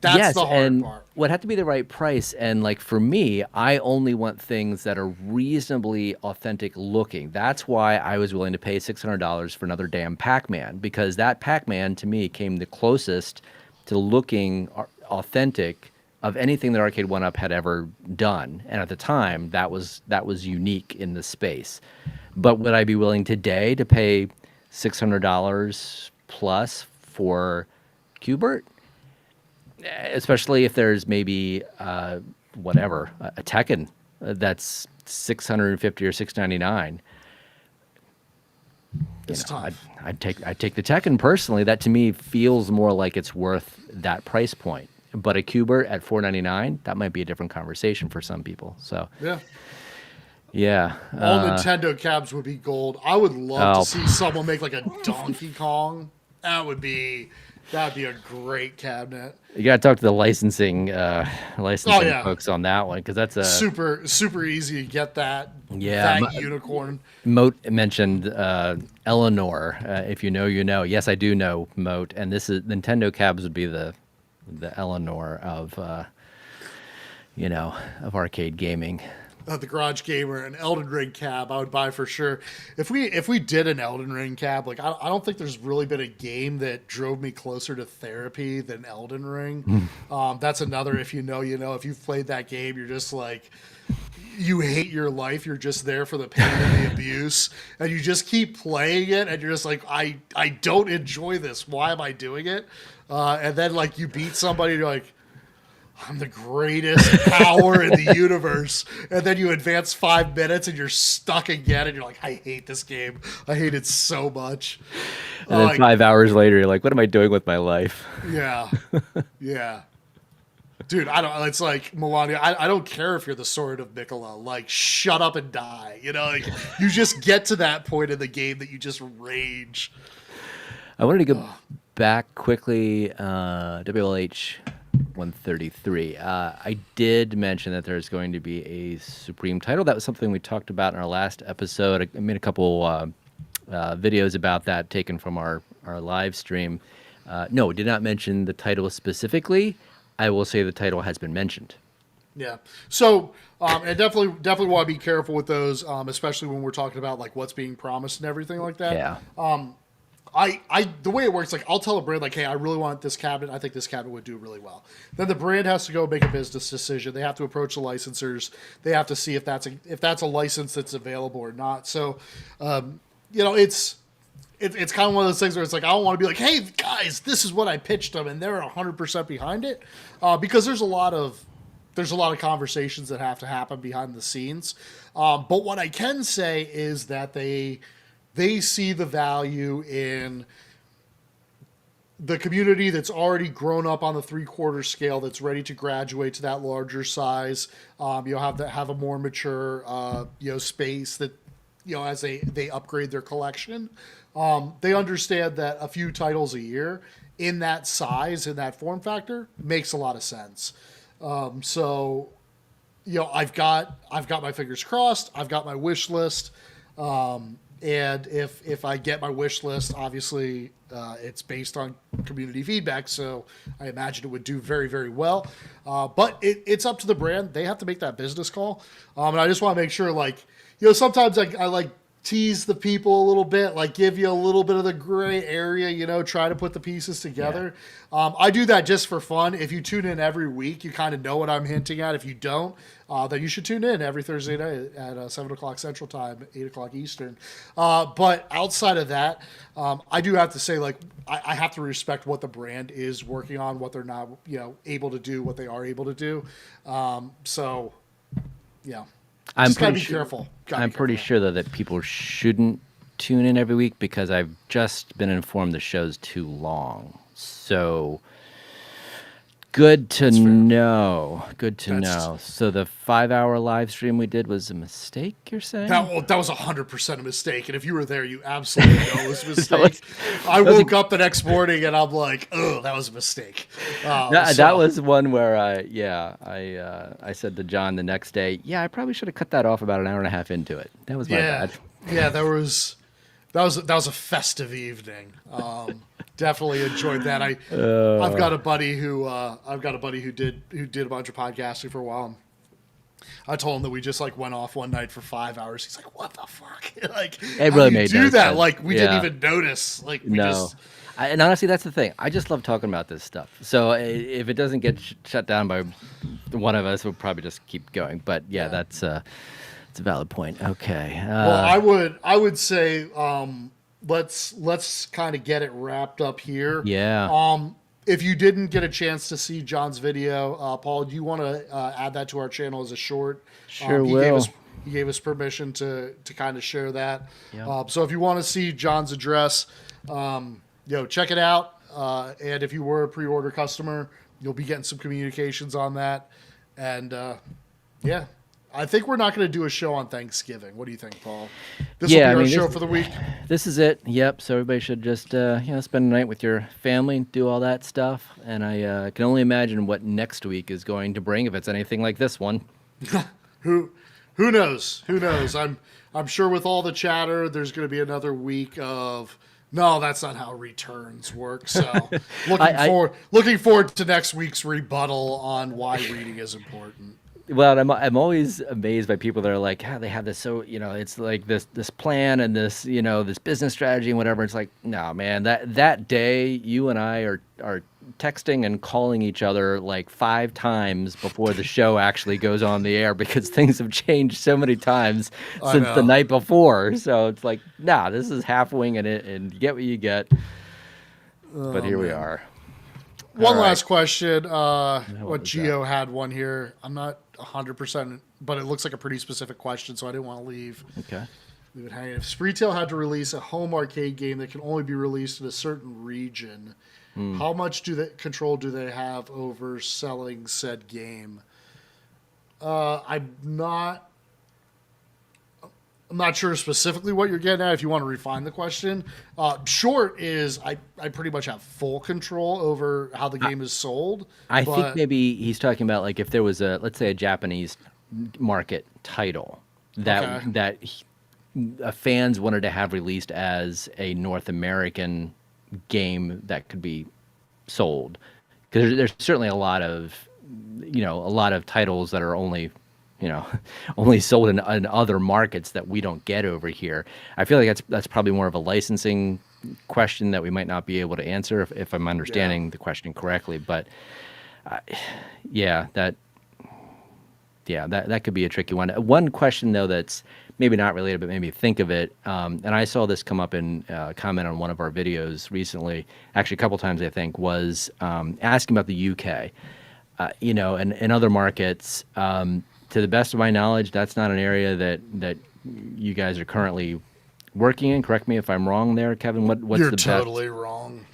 yes, the hard part. Would have to be the right price. And like for me, I only want things that are reasonably authentic looking. That's why I was willing to pay $600 for another damn Pac-Man, because that Pac-Man to me came the closest to looking authentic of anything that Arcade 1-Up had ever done. And at the time, that was unique in the space. But would I be willing today to pay $600 plus for Qbert? Especially if there's maybe a Tekken that's $650 or $699. It's tough. I'd take the Tekken personally. That to me feels more like it's worth that price point. But a Qbert at $499, that might be a different conversation for some people. So yeah. All Nintendo cabs would be gold. I would love to see someone make like a Donkey Kong. That'd be a great cabinet. You gotta talk to the licensing folks on that one, because that's a super easy to get that. Yeah, that unicorn. Moat mentioned Eleanor. If you know, you know. Yes, I do know Moat, and this is Nintendo cabs would be the Eleanor of arcade gaming. The Garage Gamer, an Elden Ring cab I would buy for sure. If we did an Elden Ring cab, like I don't think there's really been a game that drove me closer to therapy than Elden Ring. That's another, if you know, you know. If you've played that game, you're just like, you hate your life. You're just there for the pain and the abuse, and you just keep playing it, and you're just like, I don't enjoy this. Why am I doing it? And then like you beat somebody, and you're like, I'm the greatest power in the universe. And then you advance 5 minutes and you're stuck again, and you're like, I hate this game. I hate it so much. And then 5 hours later, you're like, what am I doing with my life? Yeah. Yeah. Dude, it's like, Melania, I don't care if you're the Sword of Nicola. Like, shut up and die. You know, like, you just get to that point in the game that you just rage. I wanted to go back quickly, WLH 133. I did mention that there's going to be a Supreme title. That was something we talked about in our last episode. I made a couple videos about that taken from our live stream. No, did not mention the title specifically. I will say the title has been mentioned. Yeah. So, and definitely want to be careful with those, especially when we're talking about like what's being promised and everything like that. Yeah. The way it works, like I'll tell a brand like, hey, I really want this cabinet. I think this cabinet would do really well. Then the brand has to go make a business decision. They have to approach the licensors. They have to see if that's a license that's available or not. So, it's kind of one of those things where it's like, I don't want to be like, hey guys, this is what I pitched them, and they're 100% behind it, because there's a lot of conversations that have to happen behind the scenes. But what I can say is that they see the value in the community that's already grown up on the 3/4 scale, that's ready to graduate to that larger size. You'll have a more mature, space that, as they upgrade their collection. They understand that a few titles a year in that size, in that form factor, makes a lot of sense. So I've got my fingers crossed. I've got my wish list. And if I get my wish list, obviously it's based on community feedback, so I imagine it would do very, very well. But it's up to the brand; they have to make that business call. And I just want to make sure, sometimes I like tease the people a little bit, like give you a little bit of the gray area, try to put the pieces together. Yeah. I do that just for fun. If you tune in every week, you kind of know what I'm hinting at. If you don't, then you should tune in every Thursday night at 7 o'clock Central Time, 8 o'clock Eastern. But outside of that, I do have to say, I have to respect what the brand is working on, what they're not, able to do, what they are able to do. So, yeah. I'm just pretty gotta be careful. I'm pretty sure though that people shouldn't tune in every week because I've just been informed the show's too long. So good to know. Good to know. So the 5-hour live stream we did was a mistake, you're saying? That was 100% a mistake. And if you were there, you absolutely know it was a mistake. I woke up the next morning and I'm like, oh, that was a mistake. That was one where I said to John the next day, I probably should have cut that off about an hour and a half into it. That was my bad. Yeah, that was a festive evening. Definitely enjoyed that. I've got a buddy who did a bunch of podcasting for a while. And I told him that we just went off one night for 5 hours. He's like, "What the fuck? It really made do no that? sense. We didn't even notice. And honestly, that's the thing. I just love talking about this stuff. So if it doesn't get shut down by one of us, we'll probably just keep going. But that's a valid point. Okay. Well, I would say let's kind of get it wrapped up here. Yeah. If you didn't get a chance to see John's video, Paul, do you want to add that to our channel as a short? Sure will. He gave us permission to kind of share that. Yep. So if you want to see John's address, check it out. And if you were a pre-order customer, you'll be getting some communications on that. And I think we're not going to do a show on Thanksgiving. What do you think, Paul? This will be our show for the week. This is it. Yep. So everybody should just spend the night with your family, do all that stuff. And I can only imagine what next week is going to bring if it's anything like this one. Who knows? Who knows? I'm sure with all the chatter, there's going to be another week of. No, that's not how returns work. So looking forward to next week's rebuttal on why reading is important. Well, I'm always amazed by people that are like, they have this, so it's like this plan and this this business strategy and whatever. It's like, no, man, that day you and I are texting and calling each other like 5 times before the show actually goes on the air because things have changed so many times since the night before. So it's like, this is half winging it, and you get what you get. But here we are. One last question. Geo had one here. I'm not 100%, but it looks like a pretty specific question, so I didn't want to leave it hanging. If Spreetail had to release a home arcade game that can only be released in a certain region, how much control do they have over selling said game? I'm not sure specifically what you're getting at. If you want to refine the question, short is I pretty much have full control over how the game is sold. I think maybe he's talking about like if there was let's say a Japanese market title that fans wanted to have released as a North American game that could be sold, because there's certainly a lot of titles that are only sold in other markets that we don't get over here. I feel like that's probably more of a licensing question that we might not be able to answer if I'm understanding the question correctly. But that could be a tricky one. One question though that's maybe not related, but made me think of it. And I saw this come up in a comment on one of our videos recently, actually a couple times I think, was asking about the UK. And in other markets. To the best of my knowledge, that's not an area that you guys are currently working in. Correct me if I'm wrong there, Kevin. What's You're the best? totally wrong.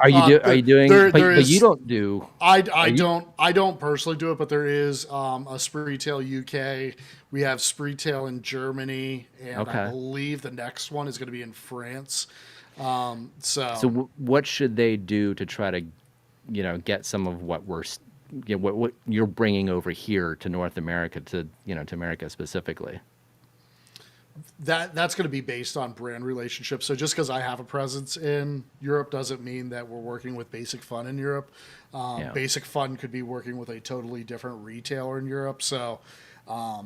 Are you doing? But you don't do. I don't personally do it, but there is a Spreetail UK. We have Spreetail in Germany, and I believe the next one is going to be in France. So what should they do to try to, get some of what we're what you're bringing over here to North America, to America specifically? That's going to be based on brand relationships. So just because I have a presence in Europe doesn't mean that we're working with Basic Fun in Europe. Basic Fun could be working with a totally different retailer in Europe. So that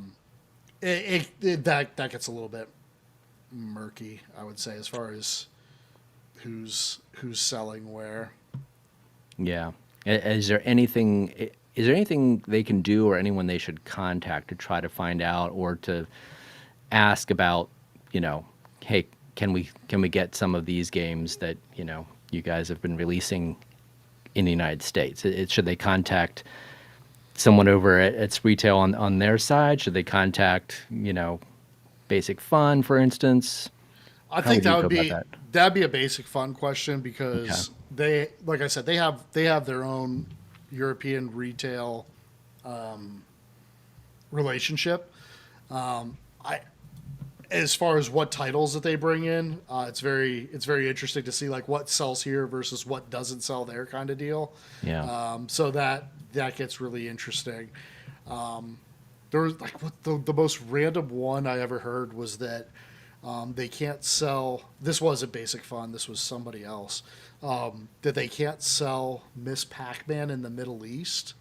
gets a little bit murky, I would say, as far as who's selling where. Yeah. Is there anything they can do, or anyone they should contact to try to find out, or to ask about, hey, can we get some of these games that, you guys have been releasing in the United States? Should they contact someone over at Spreetail on their side? Should they contact, Basic Fun, for instance? I think that'd be a Basic Fun question, because they, like I said, they have their own European retail relationship. As far as what titles that they bring in, it's very interesting to see like what sells here versus what doesn't sell there, kind of deal. Yeah. So that gets really interesting. There was like the most random one I ever heard was that they can't sell. This wasn't Basic Fun. This was somebody else. That they can't sell Miss Pac-Man in the Middle East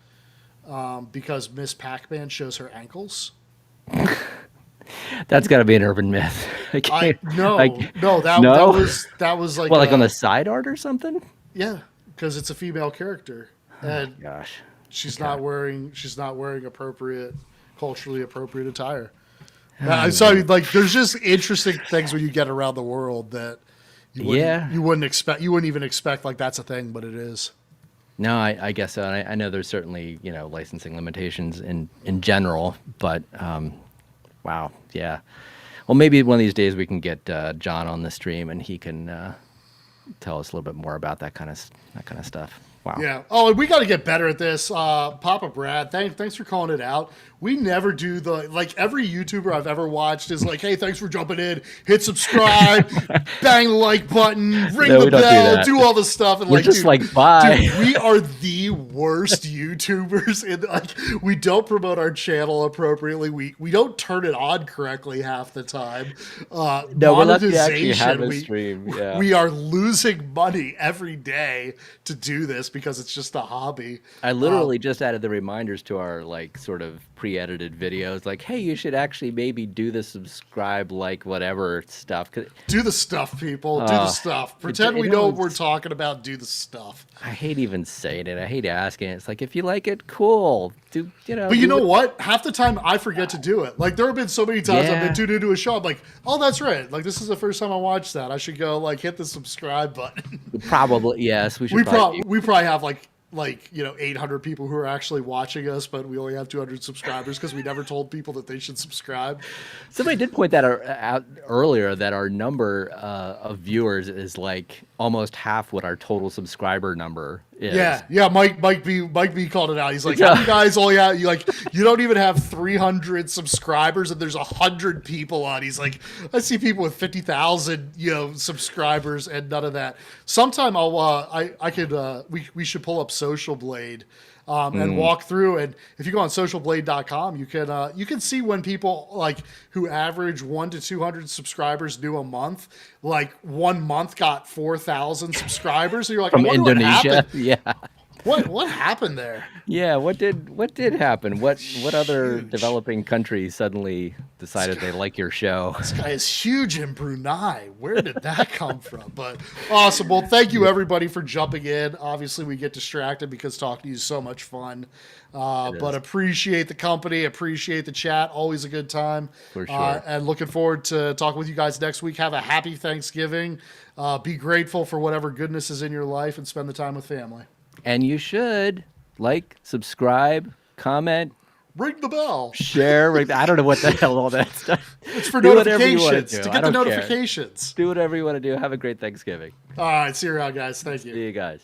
because Miss Pac-Man shows her ankles. That's got to be an urban myth. That was like, well, like on the side art or something. Yeah, because it's a female character, and gosh, she's not wearing culturally appropriate attire. So like, there's just interesting things when you get around the world that you wouldn't even expect like that's a thing, but it is. No, I guess so. And I know there's certainly licensing limitations in general, but wow, yeah. Well, maybe one of these days we can get John on the stream and he can tell us a little bit more about that kind of stuff. Wow. Yeah. Oh, and we got to get better at this. Papa Brad, thanks for calling it out. We never do every YouTuber I've ever watched is like, hey, thanks for jumping in, hit subscribe, bang the like button, ring the bell, do all this stuff. And we're just bye. Dude, we are the worst YouTubers. We don't promote our channel appropriately. We don't turn it on correctly half the time. No, we're lucky to actually have a stream. Yeah. We are losing money every day to do this because it's just a hobby. I literally just added the reminders to our sort of pre-edited videos, like, hey, you should actually maybe do the subscribe, whatever stuff. Do the stuff, people. Do the stuff. Pretend we know what we're talking about. Do the stuff. I hate even saying it. I hate asking it. It's like, if you like it, cool. But you know what? Half the time I forget to do it. Like, there have been so many times I've been tuned into a show. I'm like, oh, that's right. Like, this is the first time I watched that. I should go hit the subscribe button. Probably, yes. We probably have 800 people who are actually watching us, but we only have 200 subscribers because we never told people that they should subscribe. Somebody did point that out earlier, that our number of viewers is almost half what our total subscriber number is. Yeah. Mike B called it out. He's like, how you guys all you don't even have 300 subscribers and there's 100 people on. He's like, I see people with 50,000 subscribers and none of that. Sometime we should pull up Social Blade and walk through, and if you go on socialblade.com, you can see when people who average 100 to 200 subscribers do a month. 1 month got 4,000 subscribers. So you're like, from Indonesia, yeah. What happened there? Yeah, what did happen? What other developing countries suddenly decided they like your show? This guy is huge in Brunei. Where did that come from? But awesome. Well, thank you everybody for jumping in. Obviously, we get distracted because talking to you is so much fun. But appreciate the company, appreciate the chat. Always a good time. For sure. And looking forward to talking with you guys next week. Have a happy Thanksgiving. Be grateful for whatever goodness is in your life and spend the time with family. And you should subscribe, comment, ring the bell, share. I don't know what the hell all that stuff. It's for notifications, to get the notifications. Do whatever you want to do. Have a great Thanksgiving. All right. See you around, guys. Thank you. See you guys.